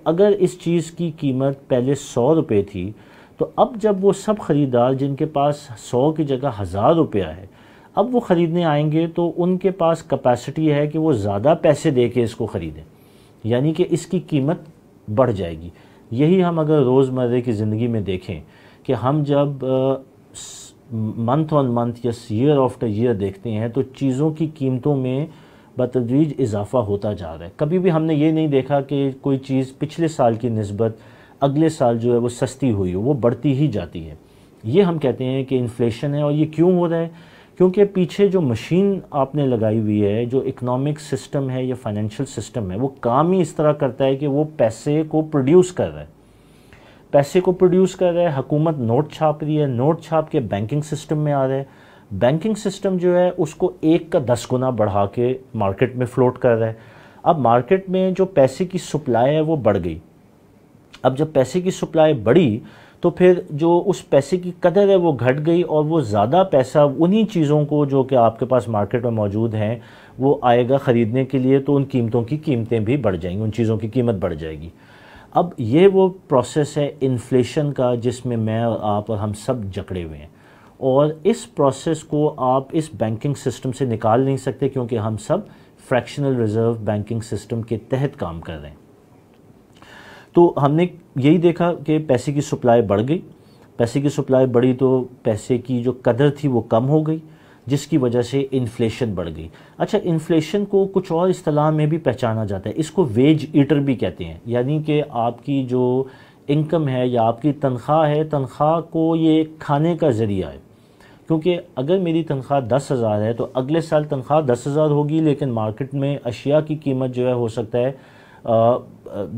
اگر اس چیز کی قیمت پہلے 100 روپے تھی تو اب جب وہ سب خریدار جن کے پاس 100 کی جگہ 1000 روپیہ ہے اب وہ خریدنے آئیں گے تو ان کے پاس کیپیسٹی ہے کہ وہ زیادہ پیسے دے کے اس کو خریدیں، یعنی کہ اس کی قیمت بڑھ جائے گی. یہی ہم اگر روزمرہ کی زندگی میں دیکھیں کہ ہم جب منتھ آن منتھ یا ایئر آفٹر ایئر دیکھتے ہیں تو چیزوں کی قیمتوں میں بتدریج اضافہ ہوتا جا رہا ہے. کبھی بھی ہم نے یہ نہیں دیکھا کہ کوئی چیز پچھلے سال کی نسبت اگلے سال جو ہے وہ سستی ہوئی ہو، وہ بڑھتی ہی جاتی ہے. یہ ہم کہتے ہیں کہ انفلیشن ہے. اور یہ کیوں ہو رہا ہے؟ کیونکہ پیچھے جو مشین آپ نے لگائی ہوئی ہے، جو اکنامک سسٹم ہے یا فائنینشیل سسٹم ہے، وہ کام ہی اس طرح کرتا ہے کہ وہ پیسے کو پروڈیوس کر رہا ہے. پیسے کو پروڈیوس کر رہا ہے، حکومت نوٹ چھاپ رہی ہے، نوٹ چھاپ کے بینکنگ سسٹم میں آ رہا ہے. بینکنگ سسٹم جو ہے اس کو 1 کا 10 گنا بڑھا کے مارکیٹ میں فلوٹ کر رہا ہے. اب مارکیٹ میں جو پیسے کی سپلائی ہے وہ بڑھ گئی. اب جب پیسے کی سپلائی بڑھی تو پھر جو اس پیسے کی قدر ہے وہ گھٹ گئی اور وہ زیادہ پیسہ انہی چیزوں کو جو کہ آپ کے پاس مارکیٹ میں موجود ہیں وہ آئے گا خریدنے کے لیے، تو ان قیمتوں کی قیمتیں بھی بڑھ جائیں گی، ان چیزوں کی قیمت بڑھ جائے گی. اب یہ وہ پروسیس ہے انفلیشن کا جس میں میں اور آپ اور ہم سب جکڑے ہوئے ہیں، اور اس پروسیس کو آپ اس بینکنگ سسٹم سے نکال نہیں سکتے کیونکہ ہم سب فریکشنل ریزرو بینکنگ سسٹم کے تحت کام کر رہے ہیں. تو ہم نے یہی دیکھا کہ پیسے کی سپلائی بڑھ گئی. پیسے کی سپلائی بڑھی تو پیسے کی جو قدر تھی وہ کم ہو گئی، جس کی وجہ سے انفلیشن بڑھ گئی. اچھا، انفلیشن کو کچھ اور اصطلاح میں بھی پہچانا جاتا ہے. اس کو ویج ایٹر بھی کہتے ہیں، یعنی کہ آپ کی جو انکم ہے یا آپ کی تنخواہ ہے، تنخواہ کو یہ کھانے کا ذریعہ ہے. کیونکہ اگر میری تنخواہ 10,000 ہے تو اگلے سال تنخواہ 10,000 ہوگی، لیکن مارکیٹ میں اشیاء کی قیمت جو ہے ہو سکتا ہے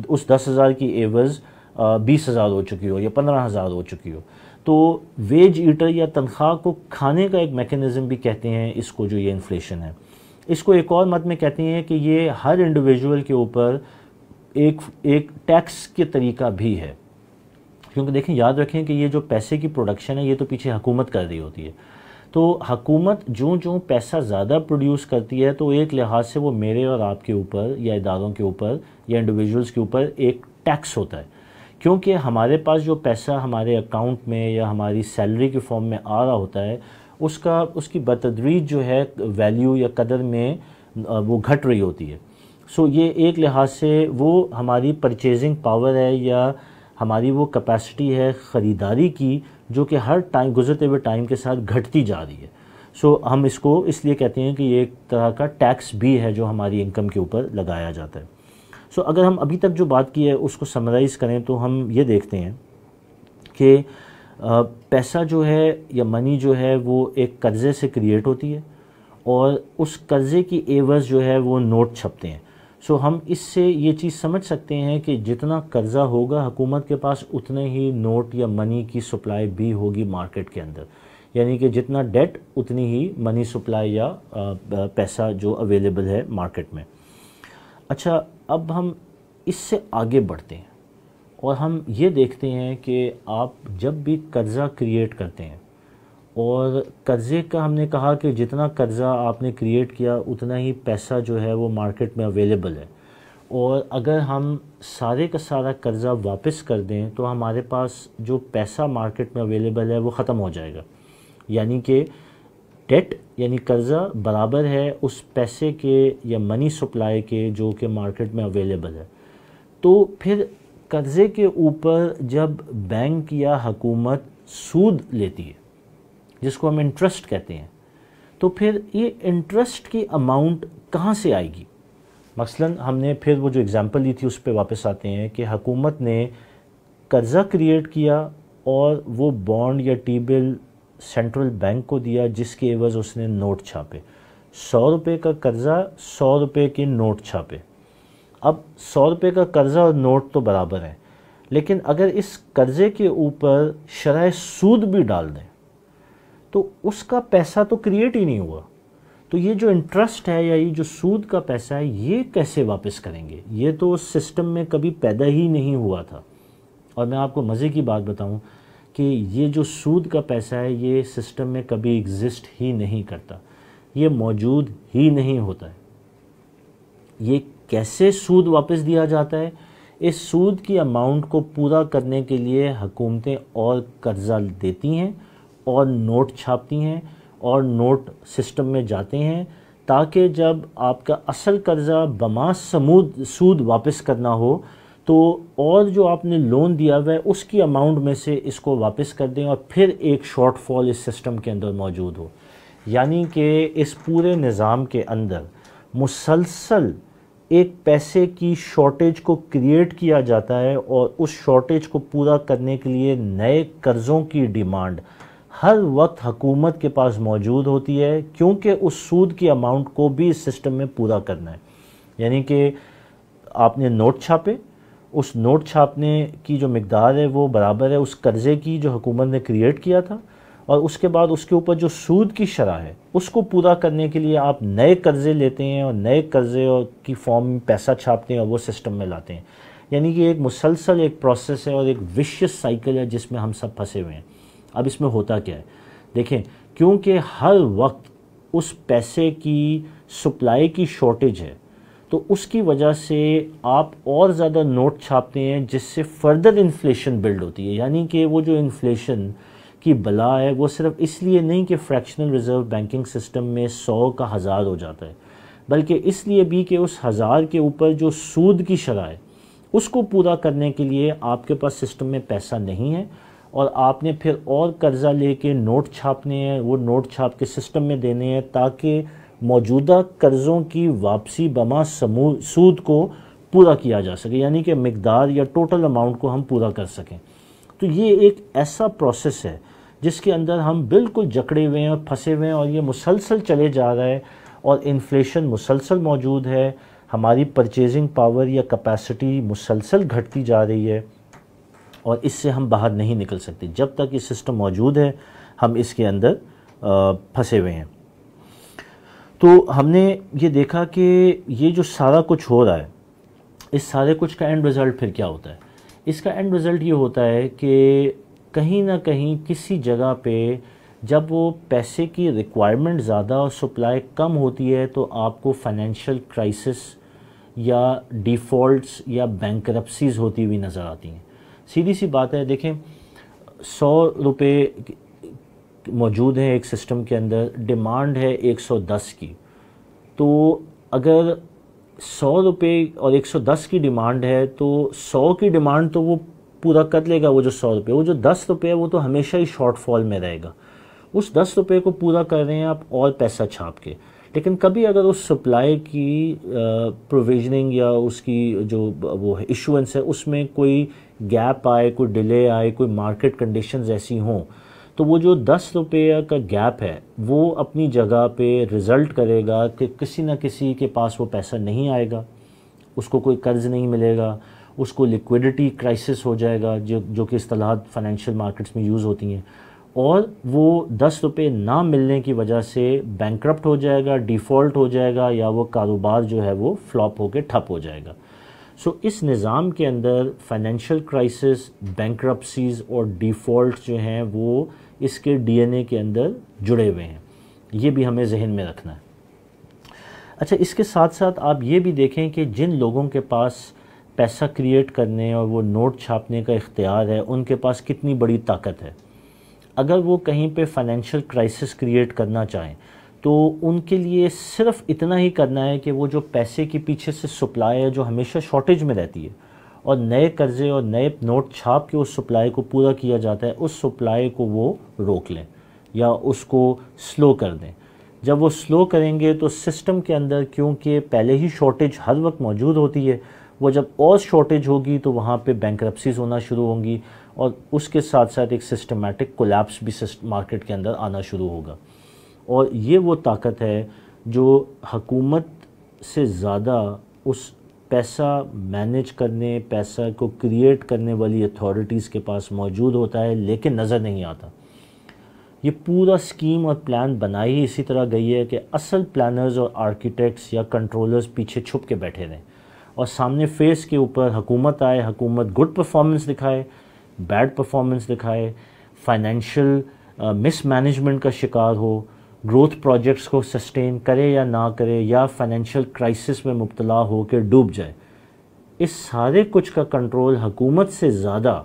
اس 10,000 کی عوض 20,000 ہو چکی ہو یا 15,000 ہو چکی ہو. تو ویج ایٹر یا تنخواہ کو کھانے کا ایک میکنزم بھی کہتے ہیں اس کو، جو یہ انفلیشن ہے. اس کو ایک اور مت میں کہتے ہیں کہ یہ ہر انڈیویژول کے اوپر ایک ٹیکس کے طریقہ بھی ہے. کیونکہ دیکھیں، یاد رکھیں کہ یہ جو پیسے کی پروڈکشن ہے یہ تو پیچھے حکومت کر رہی ہوتی ہے. تو حکومت جو پیسہ زیادہ پروڈیوس کرتی ہے تو ایک لحاظ سے وہ میرے اور آپ کے اوپر یا اداروں کے اوپر یا انڈیویژولز کے اوپر ایک ٹیکس ہوتا ہے. کیونکہ ہمارے پاس جو پیسہ ہمارے اکاؤنٹ میں یا ہماری سیلری کے فارم میں آ رہا ہوتا ہے اس کی بتدریج جو ہے ویلیو یا قدر میں وہ گھٹ رہی ہوتی ہے. یہ ایک لحاظ سے وہ ہماری پرچیزنگ پاور ہے یا ہماری وہ کیپیسٹی ہے خریداری کی، جو کہ ہر ٹائم گزرتے ہوئے ٹائم کے ساتھ گھٹتی جا رہی ہے. ہم اس کو اس لیے کہتے ہیں کہ یہ ایک طرح کا ٹیکس بھی ہے جو ہماری انکم کے اوپر لگایا جاتا ہے. اگر ہم ابھی تک جو بات کی ہے اس کو سمرائز کریں تو ہم یہ دیکھتے ہیں کہ پیسہ جو ہے یا منی جو ہے وہ ایک قرضے سے کریٹ ہوتی ہے اور اس قرضے کی عوض جو ہے وہ نوٹ چھپتے ہیں. ہم اس سے یہ چیز سمجھ سکتے ہیں کہ جتنا قرضہ ہوگا حکومت کے پاس اتنے ہی نوٹ یا منی کی سپلائی بھی ہوگی مارکیٹ کے اندر. یعنی کہ جتنا ڈیٹ اتنی ہی منی سپلائی یا پیسہ جو اویلیبل ہے مارکیٹ میں. اچھا، اب ہم اس سے آگے بڑھتے ہیں اور ہم یہ دیکھتے ہیں کہ آپ جب بھی قرضہ کریٹ کرتے ہیں، اور قرضے کا ہم نے کہا کہ جتنا قرضہ آپ نے کریٹ کیا اتنا ہی پیسہ جو ہے وہ مارکیٹ میں اویلیبل ہے، اور اگر ہم سارے کا سارا قرضہ واپس کر دیں تو ہمارے پاس جو پیسہ مارکیٹ میں اویلیبل ہے وہ ختم ہو جائے گا. یعنی کہ ڈیٹ یعنی قرضہ برابر ہے اس پیسے کے یا منی سپلائی کے جو کہ مارکیٹ میں اویلیبل ہے. تو پھر قرضے کے اوپر جب بینک یا حکومت سود لیتی ہے جس کو ہم انٹرسٹ کہتے ہیں، تو پھر یہ انٹرسٹ کی اماؤنٹ کہاں سے آئے گی؟ مثلاً ہم نے پھر وہ جو اگزامپل لی تھی اس پہ واپس آتے ہیں کہ حکومت نے قرضہ کریٹ کیا اور وہ بانڈ یا ٹی بل سینٹرل بینک کو دیا، جس کے عوض اس نے نوٹ چھاپے، 100 روپے کا قرضہ، 100 روپے کے نوٹ چھاپے۔ اب 100 روپے کا قرضہ اور نوٹ تو برابر ہیں، لیکن اگر اس قرضے کے اوپر شرح سود بھی ڈال دیں تو اس کا پیسہ تو کریٹ ہی نہیں ہوا۔ تو یہ جو انٹرسٹ ہے یا یہ جو سود کا پیسہ ہے، یہ کیسے واپس کریں گے؟ یہ تو اس سسٹم میں کبھی پیدا ہی نہیں ہوا تھا۔ اور میں آپ کو مزے کی بات بتاؤں کہ یہ جو سود کا پیسہ ہے یہ سسٹم میں کبھی ایگزسٹ ہی نہیں کرتا، یہ موجود ہی نہیں ہوتا ہے۔ یہ کیسے سود واپس دیا جاتا ہے؟ اس سود کی اماؤنٹ کو پورا کرنے کے لیے حکومتیں اور قرضہ دیتی ہیں اور نوٹ چھاپتی ہیں اور نوٹ سسٹم میں جاتے ہیں، تاکہ جب آپ کا اصل قرضہ بما سود واپس کرنا ہو تو اور جو آپ نے لون دیا ہوا ہے اس کی اماؤنٹ میں سے اس کو واپس کر دیں، اور پھر ایک شارٹ فال اس سسٹم کے اندر موجود ہو۔ یعنی کہ اس پورے نظام کے اندر مسلسل ایک پیسے کی شارٹیج کو کریٹ کیا جاتا ہے، اور اس شارٹیج کو پورا کرنے کے لیے نئے قرضوں کی ڈیمانڈ ہر وقت حکومت کے پاس موجود ہوتی ہے، کیونکہ اس سود کی اماؤنٹ کو بھی اس سسٹم میں پورا کرنا ہے۔ یعنی کہ آپ نے نوٹ چھاپے، اس نوٹ چھاپنے کی جو مقدار ہے وہ برابر ہے اس قرضے کی جو حکومت نے کریٹ کیا تھا، اور اس کے بعد اس کے اوپر جو سود کی شرح ہے اس کو پورا کرنے کے لیے آپ نئے قرضے لیتے ہیں اور نئے قرضے کی فارم میں پیسہ چھاپتے ہیں اور وہ سسٹم میں لاتے ہیں۔ یعنی کہ ایک مسلسل ایک پروسیس ہے اور ایک ویشیس سائیکل ہے جس میں ہم سب پھنسے ہوئے ہیں۔ اب اس میں ہوتا کیا ہے دیکھیں، کیونکہ ہر وقت اس پیسے کی سپلائی کی شارٹیج ہے، تو اس کی وجہ سے آپ اور زیادہ نوٹ چھاپتے ہیں، جس سے فردر انفلیشن بلڈ ہوتی ہے۔ یعنی کہ وہ جو انفلیشن کی بلا ہے وہ صرف اس لیے نہیں کہ فریکشنل ریزرو بینکنگ سسٹم میں 100 کا 1000 ہو جاتا ہے، بلکہ اس لیے بھی کہ اس 1000 کے اوپر جو سود کی شرح ہے اس کو پورا کرنے کے لیے آپ کے پاس سسٹم میں پیسہ نہیں ہے، اور آپ نے پھر اور قرضہ لے کے نوٹ چھاپنے ہیں، وہ نوٹ چھاپ کے سسٹم میں دینے ہیں تاکہ موجودہ قرضوں کی واپسی بما سود کو پورا کیا جا سکے، یعنی کہ مقدار یا ٹوٹل اماؤنٹ کو ہم پورا کر سکیں۔ تو یہ ایک ایسا پروسیس ہے جس کے اندر ہم بالکل جکڑے ہوئے ہیں اور پھنسے ہوئے ہیں، اور یہ مسلسل چلے جا رہا ہے، اور انفلیشن مسلسل موجود ہے، ہماری پرچیزنگ پاور یا کیپیسٹی مسلسل گھٹتی جا رہی ہے، اور اس سے ہم باہر نہیں نکل سکتے۔ جب تک یہ سسٹم موجود ہے ہم اس کے اندر پھنسے ہوئے ہیں۔ تو ہم نے یہ دیکھا کہ یہ جو سارا کچھ ہو رہا ہے، اس سارے کچھ کا اینڈ رزلٹ پھر کیا ہوتا ہے؟ اس کا اینڈ رزلٹ یہ ہوتا ہے کہ کہیں نہ کہیں کسی جگہ پہ جب وہ پیسے کی ریکوائرمنٹ زیادہ اور سپلائی کم ہوتی ہے تو آپ کو فائنینشیل کرائسس یا ڈیفالٹس یا بینکرپسیز ہوتی ہوئی نظر آتی ہیں۔ سیدھی سی بات ہے، دیکھیں 100 روپے موجود ہیں ایک سسٹم کے اندر، ڈیمانڈ ہے 110 کی، تو اگر 100 روپے اور 110 کی ڈیمانڈ ہے تو 100 کی ڈیمانڈ تو وہ پورا کر لے گا، وہ جو 100 روپے، وہ جو 10 روپے ہے وہ تو ہمیشہ ہی شارٹ فال میں رہے گا۔ اس 10 روپے کو پورا کر رہے ہیں آپ اور پیسہ چھاپ کے، لیکن کبھی اگر اس سپلائی کی پروویژننگ یا اس کی جو وہ ایشوئنس ہے اس میں کوئی گیپ آئے، کوئی ڈیلے آئے، کوئی مارکیٹ کنڈیشنز ایسی ہوں، تو وہ جو 10 روپے کا گیپ ہے وہ اپنی جگہ پہ رزلٹ کرے گا کہ کسی نہ کسی کے پاس وہ پیسہ نہیں آئے گا، اس کو کوئی قرض نہیں ملے گا، اس کو لیکویڈیٹی کرائسس ہو جائے گا، جو کہ اصطلاحات فائنینشیل مارکیٹس میں یوز ہوتی ہیں، اور وہ 10 روپے نہ ملنے کی وجہ سے بینکرپٹ ہو جائے گا، ڈیفالٹ ہو جائے گا، یا وہ کاروبار جو ہے وہ فلاپ ہو کے ٹھپ ہو جائے گا۔ سو اس نظام کے اندر فائنینشیل کرائسس، بینکرپسیز اور ڈیفالٹس جو ہیں وہ اس کے ڈی این اے کے اندر جڑے ہوئے ہیں، یہ بھی ہمیں ذہن میں رکھنا ہے۔ اچھا، اس کے ساتھ ساتھ آپ یہ بھی دیکھیں کہ جن لوگوں کے پاس پیسہ کریٹ کرنے اور وہ نوٹ چھاپنے کا اختیار ہے ان کے پاس کتنی بڑی طاقت ہے۔ اگر وہ کہیں پہ فائنینشیل کرائسس کریٹ کرنا چاہیں تو ان کے لیے صرف اتنا ہی کرنا ہے کہ وہ جو پیسے کے پیچھے سے سپلائی ہے جو ہمیشہ شارٹیج میں رہتی ہے، اور نئے قرضے اور نئے نوٹ چھاپ کے اس سپلائی کو پورا کیا جاتا ہے، اس سپلائی کو وہ روک لیں، یا اس کو سلو کر دیں. جب وہ سلو کریں گے تو سسٹم کے اندر کیونکہ پہلے ہی شارٹیج ہر وقت موجود ہوتی ہے، وہ جب اور شارٹیج ہوگی تو وہاں پہ بینکرپسیز ہونا شروع ہوں گی، اور اس کے ساتھ ساتھ ایک سسٹمیٹک کولیپس بھی مارکیٹ کے اندر آنا شروع ہوگا. اور یہ وہ طاقت ہے جو حکومت سے زیادہ اس پیسہ مینیج کرنے، پیسہ کو کریٹ کرنے والی اتھارٹیز کے پاس موجود ہوتا ہے، لیکن نظر نہیں آتا. یہ پورا سکیم اور پلان بنائی ہی اسی طرح گئی ہے کہ اصل پلانرز اور آرکیٹیکٹس یا کنٹرولرز پیچھے چھپ کے بیٹھے رہیں، اور سامنے فیس کے اوپر حکومت آئے، حکومت گڈ پرفارمنس دکھائے، بیڈ پرفارمنس دکھائے، فائنینشیل مس مینجمنٹ کا شکار ہو، گروتھ پروجیکٹس کو سسٹین کرے یا نہ کرے، یا فائنینشیل کرائسس میں مبتلا ہو کے ڈوب جائے. اس سارے کچھ کا کنٹرول حکومت سے زیادہ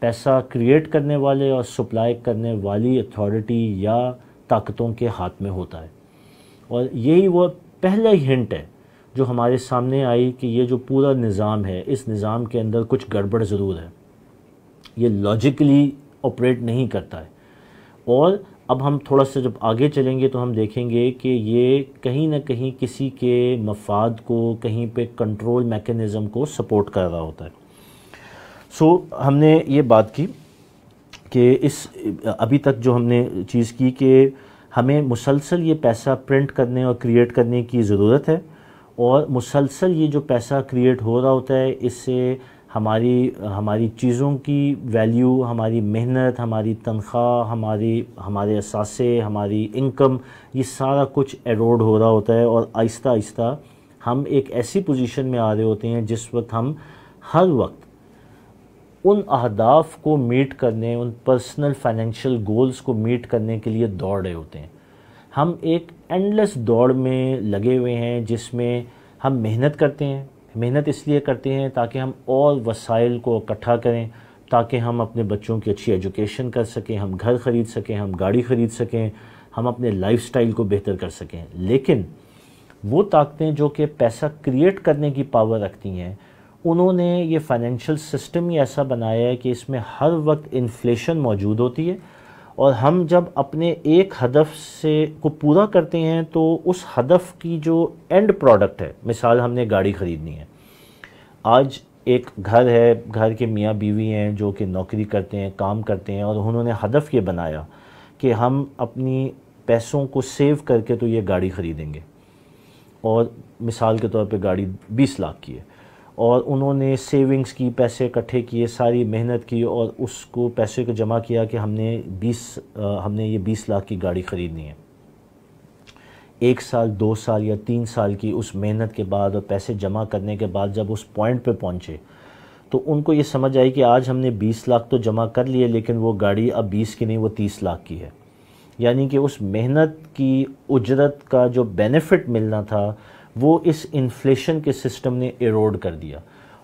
پیسہ کریٹ کرنے والے اور سپلائی کرنے والی اتھارٹی یا طاقتوں کے ہاتھ میں ہوتا ہے. اور یہی وہ پہلا ہی ہنٹ ہے جو ہمارے سامنے آئی کہ یہ جو پورا نظام ہے، اس نظام کے اندر کچھ گڑبڑ ضرور ہے، یہ لاجیکلی آپریٹ نہیں کرتا ہے. اور اب ہم تھوڑا سا جب آگے چلیں گے تو ہم دیکھیں گے کہ یہ کہیں نہ کہیں کسی کے مفاد کو، کہیں پہ کنٹرول میکینزم کو سپورٹ کر رہا ہوتا ہے. سو ہم نے یہ بات کی کہ ابھی تک جو ہم نے چیز کی کہ ہمیں مسلسل یہ پیسہ پرنٹ کرنے اور کریٹ کرنے کی ضرورت ہے، اور مسلسل یہ جو پیسہ کریٹ ہو رہا ہوتا ہے اس سے ہماری چیزوں کی ویلیو، ہماری محنت، ہماری تنخواہ، ہمارے اثاثے، ہماری انکم، یہ سارا کچھ ایروڈ ہو رہا ہوتا ہے. اور آہستہ آہستہ ہم ایک ایسی پوزیشن میں آ رہے ہوتے ہیں جس وقت ہم ہر وقت ان اہداف کو میٹ کرنے، ان پرسنل فائنینشیل گولز کو میٹ کرنے کے لیے دوڑ رہے ہوتے ہیں. ہم ایک اینڈلیس دوڑ میں لگے ہوئے ہیں جس میں ہم محنت کرتے ہیں. محنت اس لیے کرتے ہیں تاکہ ہم اور وسائل کو اکٹھا کریں، تاکہ ہم اپنے بچوں کی اچھی ایجوکیشن کر سکیں، ہم گھر خرید سکیں، ہم گاڑی خرید سکیں، ہم اپنے لائف سٹائل کو بہتر کر سکیں. لیکن وہ طاقتیں جو کہ پیسہ کریٹ کرنے کی پاور رکھتی ہیں، انہوں نے یہ فائنینشیل سسٹم ہی ایسا بنایا ہے کہ اس میں ہر وقت انفلیشن موجود ہوتی ہے، اور ہم جب اپنے ایک ہدف کو پورا کرتے ہیں تو اس ہدف کی جو اینڈ پروڈکٹ ہے، مثال ہم نے گاڑی خریدنی ہے. آج ایک گھر ہے، گھر کے میاں بیوی ہیں جو کہ نوکری کرتے ہیں، کام کرتے ہیں، اور انہوں نے ہدف یہ بنایا کہ ہم اپنی پیسوں کو سیو کر کے تو یہ گاڑی خریدیں گے، اور مثال کے طور پہ گاڑی 20 لاکھ کی ہے، اور انہوں نے سیونگز کی، پیسے اکٹھے کیے، ساری محنت کی، اور اس کو پیسے کو جمع کیا کہ ہم نے یہ 20 لاکھ کی گاڑی خریدنی ہے. 1 سال، 2 سال یا 3 سال کی اس محنت کے بعد اور پیسے جمع کرنے کے بعد جب اس پوائنٹ پہ پہنچے تو ان کو یہ سمجھ آئی کہ آج ہم نے 20 لاکھ تو جمع کر لیے، لیکن وہ گاڑی اب 20 کی نہیں، وہ 30 لاکھ کی ہے. یعنی کہ اس محنت کی اجرت کا جو بینیفٹ ملنا تھا وہ اس انفلیشن کے سسٹم نے ایروڈ کر دیا.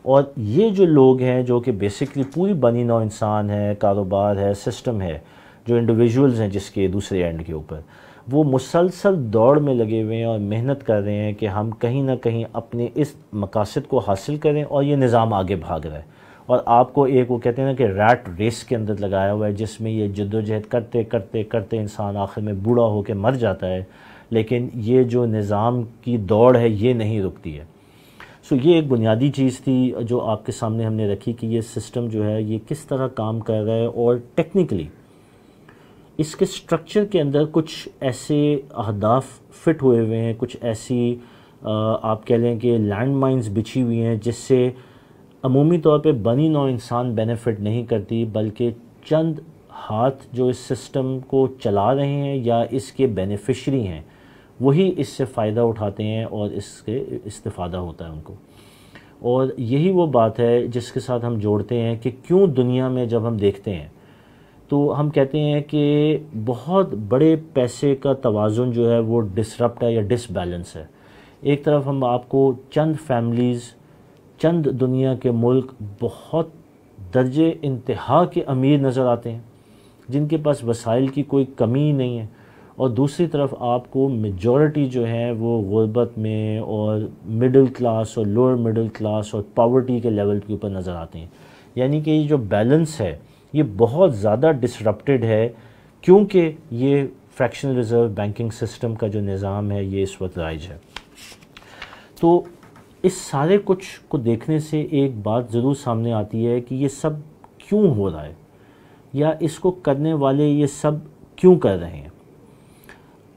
اور یہ جو لوگ ہیں جو کہ بیسکلی پوری بنی نوع انسان ہے، کاروبار ہے، سسٹم ہے، جو انڈیویجولز ہیں جس کے دوسرے اینڈ کے اوپر، وہ مسلسل دوڑ میں لگے ہوئے ہیں اور محنت کر رہے ہیں کہ ہم کہیں نہ کہیں اپنے اس مقاصد کو حاصل کریں، اور یہ نظام آگے بھاگ رہا ہے. اور آپ کو ایک وہ کہتے ہیں نا کہ ریٹ ریس کے اندر لگایا ہوا ہے، جس میں یہ جد و جہد کرتے کرتے کرتے انسان آخر میں بوڑھا ہو کے مر جاتا ہے، لیکن یہ جو نظام کی دوڑ ہے یہ نہیں رکتی ہے. سو یہ ایک بنیادی چیز تھی جو آپ کے سامنے ہم نے رکھی کہ یہ سسٹم جو ہے یہ کس طرح کام کر رہا ہے، اور ٹیکنیکلی اس کے سٹرکچر کے اندر کچھ ایسے اہداف فٹ ہوئے ہوئے ہیں، کچھ ایسی آپ کہہ لیں کہ لینڈ مائنز بچھی ہوئی ہیں جس سے عمومی طور پہ بنی نوع انسان بینیفٹ نہیں کرتی، بلکہ چند ہاتھ جو اس سسٹم کو چلا رہے ہیں یا اس کے بینیفیشری ہیں وہی اس سے فائدہ اٹھاتے ہیں اور اس کے استفادہ ہوتا ہے ان کو. اور یہی وہ بات ہے جس کے ساتھ ہم جوڑتے ہیں کہ کیوں دنیا میں جب ہم دیکھتے ہیں تو ہم کہتے ہیں کہ بہت بڑے پیسے کا توازن جو ہے وہ ڈسرپٹ ہے یا ڈس بیلنس ہے. ایک طرف ہم آپ کو چند فیملیز، چند دنیا کے ملک بہت درجے انتہا کے امیر نظر آتے ہیں جن کے پاس وسائل کی کوئی کمی نہیں ہے، اور دوسری طرف آپ کو میجورٹی جو ہے وہ غربت میں اور مڈل کلاس اور لوور مڈل کلاس اور پاورٹی کے لیول کے اوپر نظر آتے ہیں. یعنی کہ یہ جو بیلنس ہے یہ بہت زیادہ ڈسرپٹڈ ہے کیونکہ یہ فریکشنل ریزرو بینکنگ سسٹم کا جو نظام ہے یہ اس وقت رائج ہے۔ تو اس سارے کچھ کو دیکھنے سے ایک بات ضرور سامنے آتی ہے کہ یہ سب کیوں ہو رہا ہے، یا اس کو کرنے والے یہ سب کیوں کر رہے ہیں۔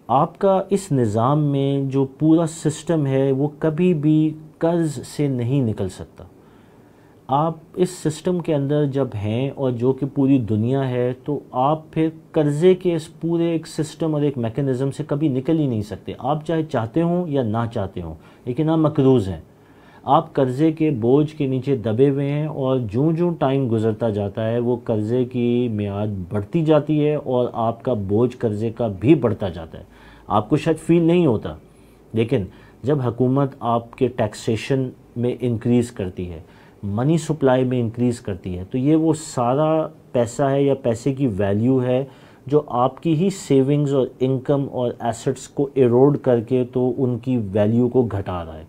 آپ کا اس نظام میں جو پورا سسٹم ہے وہ کبھی بھی قرض سے نہیں نکل سکتا۔ آپ اس سسٹم کے اندر جب ہیں اور جو کہ پوری دنیا ہے، تو آپ پھر قرضے کے اس پورے ایک سسٹم اور ایک میکنزم سے کبھی نکل ہی نہیں سکتے، آپ چاہے چاہتے ہوں یا نہ چاہتے ہوں، لیکن آپ مقروض ہیں، آپ قرضے کے بوجھ کے نیچے دبے ہوئے ہیں، اور جوں ٹائم گزرتا جاتا ہے وہ قرضے کی میعاد بڑھتی جاتی ہے اور آپ کا بوجھ قرضے کا بھی بڑھتا جاتا ہے۔ آپ کو شاید فیل نہیں ہوتا، لیکن جب حکومت آپ کے ٹیکسیشن میں انکریز کرتی ہے، منی سپلائی میں انکریز کرتی ہے، تو یہ وہ سارا پیسہ ہے یا پیسے کی ویلیو ہے جو آپ کی ہی سیونگز اور انکم اور ایسٹس کو ایروڈ کر کے تو ان کی ویلیو کو گھٹا رہا ہے۔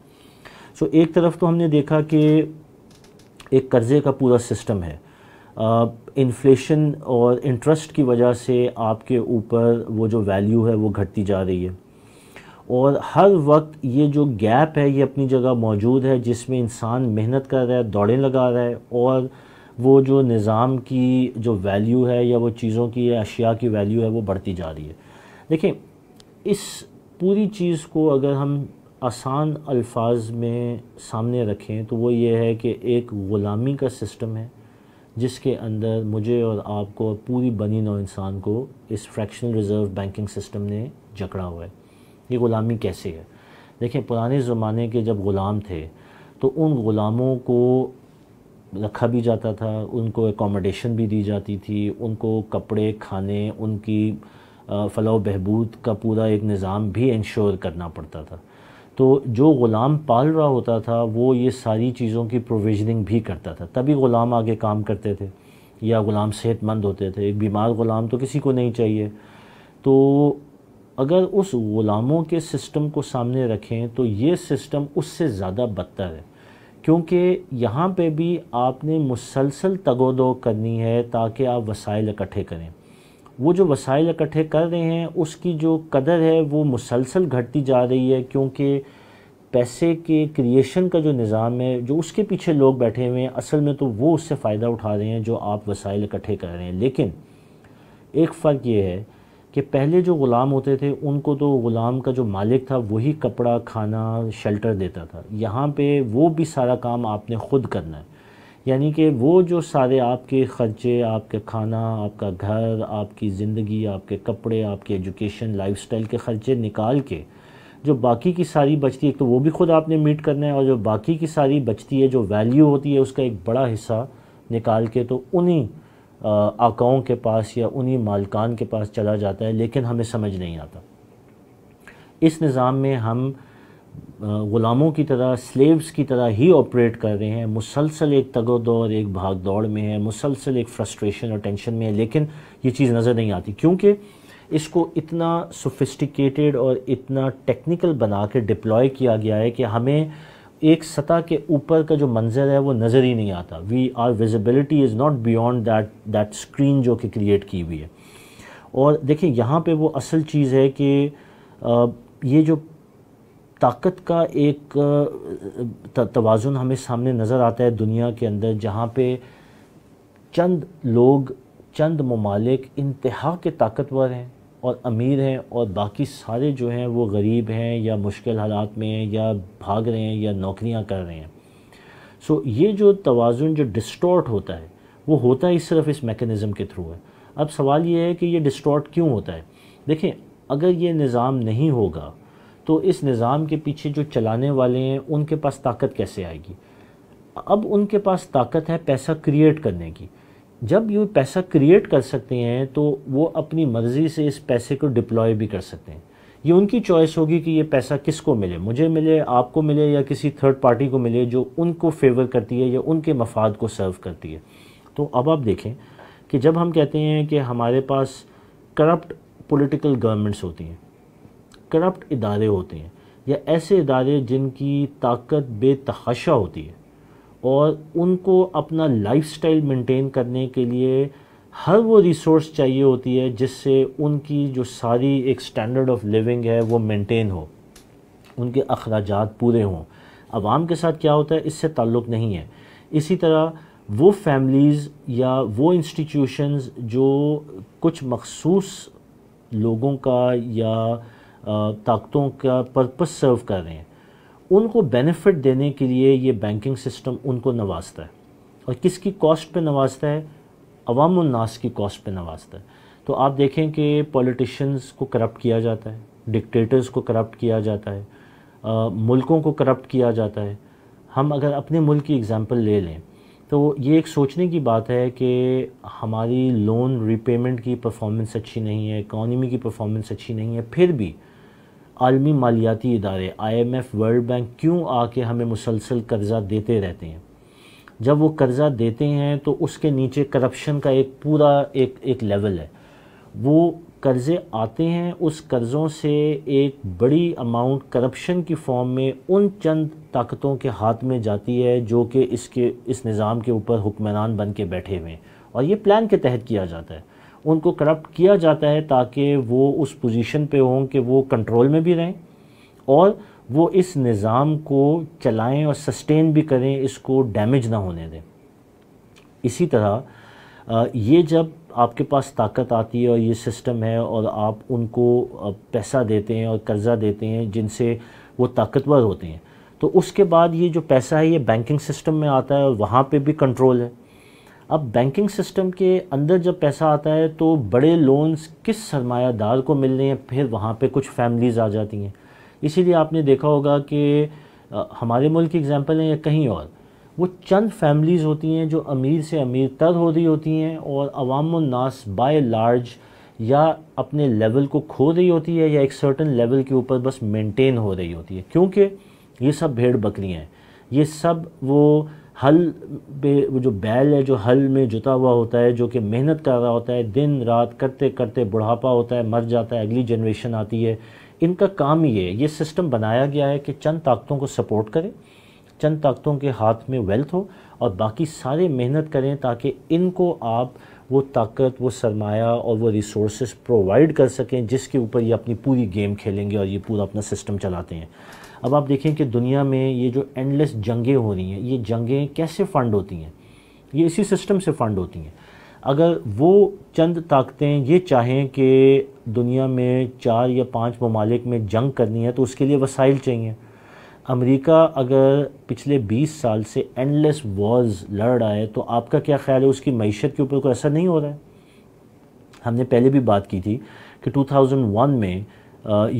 سو ایک طرف تو ہم نے دیکھا کہ ایک قرضے کا پورا سسٹم ہے، انفلیشن اور انٹرسٹ کی وجہ سے آپ کے اوپر وہ جو ویلیو ہے وہ گھٹتی جا رہی ہے، اور ہر وقت یہ جو گیپ ہے یہ اپنی جگہ موجود ہے جس میں انسان محنت کر رہا ہے، دوڑیں لگا رہا ہے، اور وہ جو نظام کی جو ویلیو ہے یا وہ چیزوں کی یا اشیاء کی ویلیو ہے وہ بڑھتی جا رہی ہے۔ دیکھیں، اس پوری چیز کو اگر ہم آسان الفاظ میں سامنے رکھیں تو وہ یہ ہے کہ ایک غلامی کا سسٹم ہے جس کے اندر مجھے اور آپ کو اور پوری بنی نوع انسان کو اس فریکشنل ریزرو بینکنگ سسٹم نے جکڑا ہوا ہے۔ یہ غلامی کیسے ہے؟ دیکھیں، پرانے زمانے کے جب غلام تھے تو ان غلاموں کو رکھا بھی جاتا تھا، ان کو اکوموڈیشن بھی دی جاتی تھی، ان کو کپڑے، کھانے، ان کی فلاح و بہبود کا پورا ایک نظام بھی انشور کرنا پڑتا تھا۔ تو جو غلام پال رہا ہوتا تھا وہ یہ ساری چیزوں کی پروویژننگ بھی کرتا تھا، تبھی غلام آگے کام کرتے تھے، یا غلام صحت مند ہوتے تھے۔ ایک بیمار غلام تو کسی کو نہیں چاہیے۔ تو اگر اس غلاموں کے سسٹم کو سامنے رکھیں تو یہ سسٹم اس سے زیادہ بدتر ہے، کیونکہ یہاں پہ بھی آپ نے مسلسل تگ و دو کرنی ہے تاکہ آپ وسائل اکٹھے کریں۔ وہ جو وسائل اکٹھے کر رہے ہیں اس کی جو قدر ہے وہ مسلسل گھٹتی جا رہی ہے، کیونکہ پیسے کے کریشن کا جو نظام ہے، جو اس کے پیچھے لوگ بیٹھے ہوئے ہیں، اصل میں تو وہ اس سے فائدہ اٹھا رہے ہیں جو آپ وسائل اکٹھے کر رہے ہیں۔ لیکن ایک فرق یہ ہے کہ پہلے جو غلام ہوتے تھے ان کو تو غلام کا جو مالک تھا وہی کپڑا، کھانا، شیلٹر دیتا تھا۔ یہاں پہ وہ بھی سارا کام آپ نے خود کرنا ہے، یعنی کہ وہ جو سارے آپ کے خرچے، آپ کے کھانا، آپ کا گھر، آپ کی زندگی، آپ کے کپڑے، آپ کے ایجوکیشن، لائف سٹائل کے خرچے نکال کے جو باقی کی ساری بچتی ہے، ایک تو وہ بھی خود آپ نے میٹ کرنا ہے، اور جو باقی کی ساری بچتی ہے، جو ویلیو ہوتی ہے، اس کا ایک بڑا حصہ نکال کے تو انہی آقاؤں کے پاس یا انہی مالکان کے پاس چلا جاتا ہے، لیکن ہمیں سمجھ نہیں آتا۔ اس نظام میں ہم غلاموں کی طرح، سلیوز کی طرح ہی آپریٹ کر رہے ہیں، مسلسل ایک تگ و دو اور ایک بھاگ دوڑ میں ہے، مسلسل ایک فرسٹریشن اور ٹینشن میں ہے، لیکن یہ چیز نظر نہیں آتی کیونکہ اس کو اتنا سوفسٹیکیٹڈ اور اتنا ٹیکنیکل بنا کے ڈپلوائے کیا گیا ہے کہ ہمیں ایک سطح کے اوپر کا جو منظر ہے وہ نظر ہی نہیں آتا۔ Or visibility is not beyond that screen جو کہ کریٹ کی ہوئی ہے۔ اور دیکھیں، یہاں پہ وہ اصل چیز ہے کہ یہ جو طاقت کا ایک توازن ہمیں سامنے نظر آتا ہے دنیا کے اندر، جہاں پہ چند لوگ، چند ممالک انتہا کے طاقتور ہیں اور امیر ہیں، اور باقی سارے جو ہیں وہ غریب ہیں یا مشکل حالات میں ہیں یا بھاگ رہے ہیں یا نوکریاں کر رہے ہیں۔ سو یہ جو توازن جو ڈسٹورٹ ہوتا ہے وہ ہوتا ہی صرف اس میکنزم کے تھرو ہے۔ اب سوال یہ ہے کہ یہ ڈسٹورٹ کیوں ہوتا ہے؟ دیکھیں، اگر یہ نظام نہیں ہوگا تو اس نظام کے پیچھے جو چلانے والے ہیں ان کے پاس طاقت کیسے آئے گی؟ اب ان کے پاس طاقت ہے پیسہ کریٹ کرنے کی۔ جب یہ پیسہ کریٹ کر سکتے ہیں تو وہ اپنی مرضی سے اس پیسے کو ڈپلوائے بھی کر سکتے ہیں۔ یہ ان کی چوائس ہوگی کہ یہ پیسہ کس کو ملے، مجھے ملے، آپ کو ملے، یا کسی تھرڈ پارٹی کو ملے جو ان کو فیور کرتی ہے یا ان کے مفاد کو سرو کرتی ہے۔ تو اب آپ دیکھیں کہ جب ہم کہتے ہیں کہ ہمارے پاس کرپٹ پولیٹیکل گورنمنٹس ہوتی ہیں، کرپٹ ادارے ہوتے ہیں، یا ایسے ادارے جن کی طاقت بے تحاشا ہوتی ہے، اور ان کو اپنا لائف سٹائل مینٹین کرنے کے لیے ہر وہ ریسورس چاہیے ہوتی ہے جس سے ان کی جو ساری ایک سٹینڈرڈ آف لیونگ ہے وہ مینٹین ہو، ان کے اخراجات پورے ہوں۔ عوام کے ساتھ کیا ہوتا ہے اس سے تعلق نہیں ہے۔ اسی طرح وہ فیملیز یا وہ انسٹیٹیوشنز جو کچھ مخصوص لوگوں کا یا طاقتوں کا پرپس سرو کر رہے ہیں، ان کو بینیفٹ دینے کے لیے یہ بینکنگ سسٹم ان کو نوازتا ہے، اور کس کی کاسٹ پہ نوازتا ہے؟ عوام الناس کی کاسٹ پہ نوازتا ہے۔ تو آپ دیکھیں کہ پولیٹیشنز کو کرپٹ کیا جاتا ہے، ڈکٹیٹرز کو کرپٹ کیا جاتا ہے، ملکوں کو کرپٹ کیا جاتا ہے۔ ہم اگر اپنے ملک کی اگزامپل لے لیں تو یہ ایک سوچنے کی بات ہے کہ ہماری لون ری پیمنٹ کی پرفارمنس اچھی نہیں ہے، اکانومی کی پرفارمنس اچھی نہیں ہے، پھر بھی عالمی مالیاتی ادارے IMF، ورلڈ بینک کیوں آ کے ہمیں مسلسل قرضہ دیتے رہتے ہیں؟ جب وہ قرضہ دیتے ہیں تو اس کے نیچے کرپشن کا ایک پورا ایک لیول ہے۔ وہ قرضے آتے ہیں، اس قرضوں سے ایک بڑی اماؤنٹ کرپشن کی فارم میں ان چند طاقتوں کے ہاتھ میں جاتی ہے جو کہ اس نظام کے اوپر حکمران بن کے بیٹھے ہوئے ہیں، اور یہ پلان کے تحت کیا جاتا ہے۔ ان کو کرپٹ کیا جاتا ہے تاکہ وہ اس پوزیشن پہ ہوں کہ وہ کنٹرول میں بھی رہیں اور وہ اس نظام کو چلائیں اور سسٹین بھی کریں، اس کو ڈیمیج نہ ہونے دیں۔ اسی طرح یہ جب آپ کے پاس طاقت آتی ہے اور یہ سسٹم ہے اور آپ ان کو پیسہ دیتے ہیں اور قرضہ دیتے ہیں جن سے وہ طاقتور ہوتے ہیں، تو اس کے بعد یہ جو پیسہ ہے یہ بینکنگ سسٹم میں آتا ہے اور وہاں پہ بھی کنٹرول ہے۔ اب بینکنگ سسٹم کے اندر جب پیسہ آتا ہے تو بڑے لونز کس سرمایہ دار کو مل رہے ہیں؟ پھر وہاں پہ کچھ فیملیز آ جاتی ہیں۔ اسی لیے آپ نے دیکھا ہوگا کہ ہمارے ملک کی اگزامپل ہیں یا کہیں اور، وہ چند فیملیز ہوتی ہیں جو امیر سے امیر تر ہو رہی ہوتی ہیں، اور عوام الناس بائی لارج یا اپنے لیول کو کھو رہی ہوتی ہے یا ایک سرٹن لیول کے اوپر بس مینٹین ہو رہی ہوتی ہے، کیونکہ یہ سب بھیڑ بکریاں ہیں۔ یہ سب وہ ہل پہ وہ جو بیل ہے جو ہل میں جتا ہوا ہوتا ہے، جو کہ محنت کر رہا ہوتا ہے، دن رات کرتے کرتے بڑھاپا ہوتا ہے، مر جاتا ہے، اگلی جنریشن آتی ہے۔ ان کا کام یہ سسٹم بنایا گیا ہے کہ چند طاقتوں کو سپورٹ کرے، چند طاقتوں کے ہاتھ میں ویلتھ ہو، اور باقی سارے محنت کریں تاکہ ان کو آپ وہ طاقت، وہ سرمایہ اور وہ ریسورسز پرووائڈ کر سکیں جس کے اوپر یہ اپنی پوری گیم کھیلیں گے اور یہ پورا اپنا سسٹم چلاتے ہیں۔ اب آپ دیکھیں کہ دنیا میں یہ جو اینڈلیس جنگیں ہو رہی ہیں، یہ جنگیں کیسے فنڈ ہوتی ہیں؟ یہ اسی سسٹم سے فنڈ ہوتی ہیں۔ اگر وہ چند طاقتیں یہ چاہیں کہ دنیا میں 4 یا 5 ممالک میں جنگ کرنی ہے تو اس کے لیے وسائل چاہیے۔ امریکہ اگر پچھلے 20 سال سے اینڈلیس وارز لڑ رہا ہے تو آپ کا کیا خیال ہے اس کی معیشت کے اوپر کوئی اثر نہیں ہو رہا ہے؟ ہم نے پہلے بھی بات کی تھی کہ 2001 میں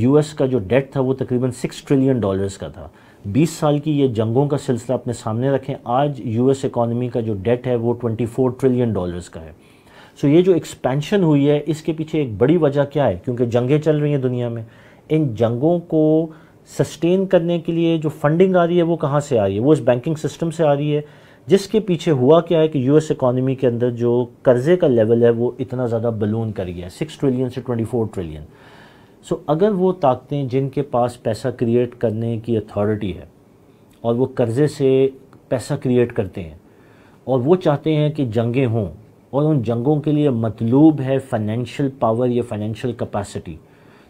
US کا جو ڈیٹ تھا وہ تقریباً $6 ٹریلین کا تھا۔ 20 سال کی یہ جنگوں کا سلسلہ اپنے سامنے رکھیں، آج US اکانومی کا جو ڈیٹ ہے وہ $24 ٹریلین کا ہے۔ سو یہ جو ایکسپینشن ہوئی ہے اس کے پیچھے ایک بڑی وجہ کیا ہے؟ کیونکہ جنگیں چل رہی ہیں دنیا میں۔ ان جنگوں کو سسٹین کرنے کے لیے جو فنڈنگ آ رہی ہے وہ کہاں سے آ رہی ہے؟ وہ اس بینکنگ سسٹم سے آ رہی ہے، جس کے پیچھے ہوا کیا ہے کہ US اکانومی کے اندر جو قرضے کا لیول ہے وہ اتنا زیادہ بلون کر گیا ہے، 6 ٹریلین سے 24 ٹریلین۔ سو اگر وہ طاقتیں جن کے پاس پیسہ کریٹ کرنے کی اتھارٹی ہے اور وہ قرضے سے پیسہ کریٹ کرتے ہیں اور وہ چاہتے ہیں کہ جنگیں ہوں، اور ان جنگوں کے لیے مطلوب ہے فائنینشیل پاور یا فائنینشیل کیپیسٹی،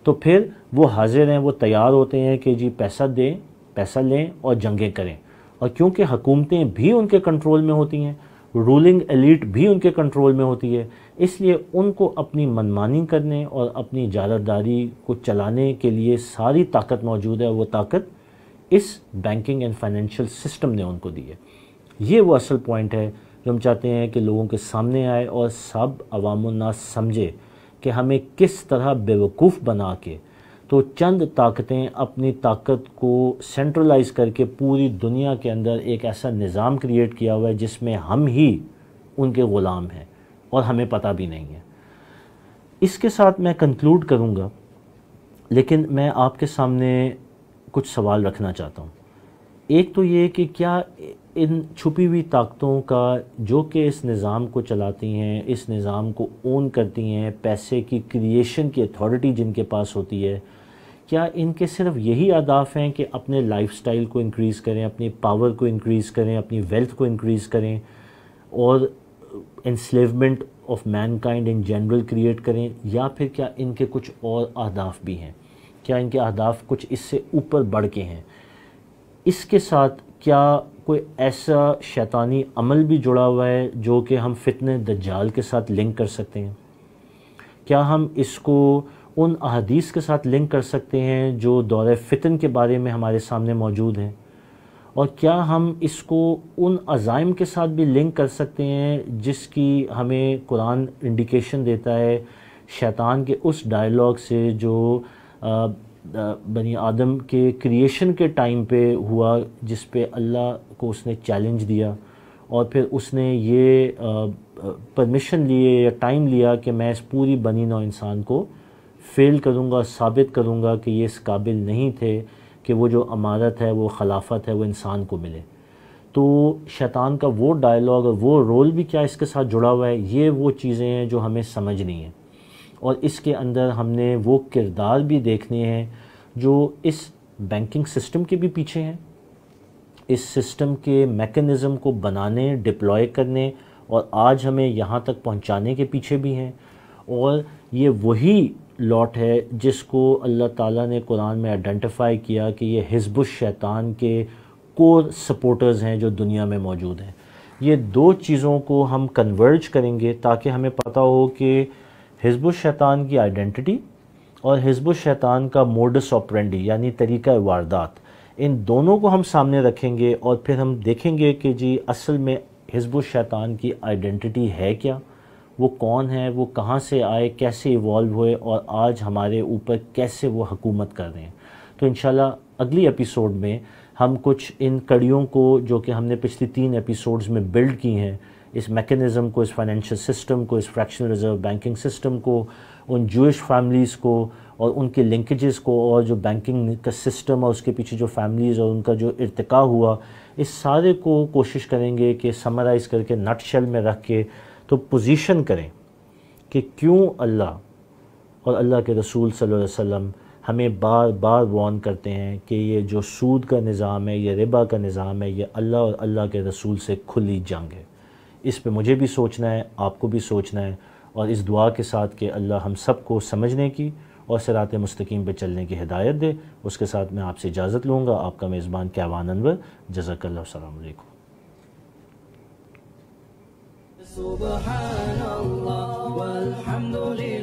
تو پھر وہ حاضر ہیں، وہ تیار ہوتے ہیں کہ جی پیسہ دیں، پیسہ لیں اور جنگیں کریں۔ اور کیونکہ حکومتیں بھی ان کے کنٹرول میں ہوتی ہیں، رولنگ ایلیٹ بھی ان کے کنٹرول میں ہوتی ہے، اس لیے ان کو اپنی منمانی کرنے اور اپنی اجارتداری کو چلانے کے لیے ساری طاقت موجود ہے، وہ طاقت اس بینکنگ اینڈ فائنینشیل سسٹم نے ان کو دی ہے۔ یہ وہ اصل پوائنٹ ہے جو ہم چاہتے ہیں کہ لوگوں کے سامنے آئے اور سب عوام الناس سمجھے کہ ہمیں کس طرح بیوقوف بنا کے تو چند طاقتیں اپنی طاقت کو سینٹرلائز کر کے پوری دنیا کے اندر ایک ایسا نظام کریٹ کیا ہوا ہے جس میں ہم ہی ان کے غلام ہیں اور ہمیں پتہ بھی نہیں ہے۔ اس کے ساتھ میں کنکلوڈ کروں گا، لیکن میں آپ کے سامنے کچھ سوال رکھنا چاہتا ہوں۔ ایک تو یہ کہ کیا ان چھپی ہوئی طاقتوں کا جو کہ اس نظام کو چلاتی ہیں، اس نظام کو اون کرتی ہیں، پیسے کی کریشن کی اتھارٹی جن کے پاس ہوتی ہے، کیا ان کے صرف یہی اہداف ہیں کہ اپنے لائف سٹائل کو انکریز کریں، اپنی پاور کو انکریز کریں، اپنی ویلتھ کو انکریز کریں اور enslavement of mankind in general create کریں، یا پھر کیا ان کے کچھ اور اہداف بھی ہیں؟ کیا ان کے اہداف کچھ اس سے اوپر بڑھ کے ہیں؟ اس کے ساتھ کیا کوئی ایسا شیطانی عمل بھی جڑا ہوا ہے جو کہ ہم فتنہ دجال کے ساتھ لنک کر سکتے ہیں؟ کیا ہم اس کو ان احادیث کے ساتھ لنک کر سکتے ہیں جو دور فتن کے بارے میں ہمارے سامنے موجود ہیں؟ اور کیا ہم اس کو ان عزائم کے ساتھ بھی لنک کر سکتے ہیں جس کی ہمیں قرآن انڈیکیشن دیتا ہے شیطان کے اس ڈائیلاگ سے جو بنی آدم کے کریشن کے ٹائم پہ ہوا، جس پہ اللہ کو اس نے چیلنج دیا اور پھر اس نے یہ پرمیشن لیے یا ٹائم لیا کہ میں اس پوری بنی نوع انسان کو فیل کروں گا، ثابت کروں گا کہ یہ اس قابل نہیں تھے کہ وہ جو امارت ہے، وہ خلافت ہے، وہ انسان کو ملے۔ تو شیطان کا وہ ڈائیلاگ اور وہ رول بھی کیا اس کے ساتھ جڑا ہوا ہے؟ یہ وہ چیزیں ہیں جو ہمیں سمجھنی ہیں، اور اس کے اندر ہم نے وہ کردار بھی دیکھنے ہیں جو اس بینکنگ سسٹم کے بھی پیچھے ہیں، اس سسٹم کے میکنزم کو بنانے، ڈپلوائے کرنے اور آج ہمیں یہاں تک پہنچانے کے پیچھے بھی ہیں۔ اور یہ وہی لاٹ ہے جس کو اللہ تعالیٰ نے قرآن میں آئیڈینٹیفائی کیا کہ یہ حزب الشیطان کے کور سپورٹرز ہیں جو دنیا میں موجود ہیں۔ یہ دو چیزوں کو ہم کنورج کریں گے تاکہ ہمیں پتہ ہو کہ حزب الشیطان کی آئیڈینٹی اور حزب الشیطان کا موڈس آپرینڈی یعنی طریقہ واردات، ان دونوں کو ہم سامنے رکھیں گے اور پھر ہم دیکھیں گے کہ جی اصل میں حزب الشیطان کی آئیڈینٹی ہے کیا، وہ کون ہے، وہ کہاں سے آئے، کیسے ایوالو ہوئے اور آج ہمارے اوپر کیسے وہ حکومت کر رہے ہیں۔ تو انشاءاللہ اگلی ایپیسوڈ میں ہم کچھ ان کڑیوں کو جو کہ ہم نے پچھلی 3 ایپیسوڈز میں بلڈ کی ہیں، اس میکنزم کو، اس فائنینشیل سسٹم کو، اس فریکشنل ریزرو بینکنگ سسٹم کو، ان جوئش فیملیز کو اور ان کے لنکیجز کو، اور جو بینکنگ کا سسٹم اور اس کے پیچھے جو فیملیز اور ان کا جو ارتقاء ہوا، اس سارے کو کوشش کریں گے کہ سمرائز کر کے نٹ شیل میں رکھ کے تو پوزیشن کریں کہ کیوں اللہ اور اللہ کے رسول صلی اللہ علیہ وسلم ہمیں بار بار وارن کرتے ہیں کہ یہ جو سود کا نظام ہے، یہ ربا کا نظام ہے، یہ اللہ اور اللہ کے رسول سے کھلی جنگ ہے۔ اس پہ مجھے بھی سوچنا ہے، آپ کو بھی سوچنا ہے، اور اس دعا کے ساتھ کہ اللہ ہم سب کو سمجھنے کی اور صراط مستقیم پہ چلنے کی ہدایت دے۔ اس کے ساتھ میں آپ سے اجازت لوں گا، آپ کا میزبان کیوان انور۔ جزاک اللہ، السلام علیکم۔ سبحان اللہ والحمد للہ۔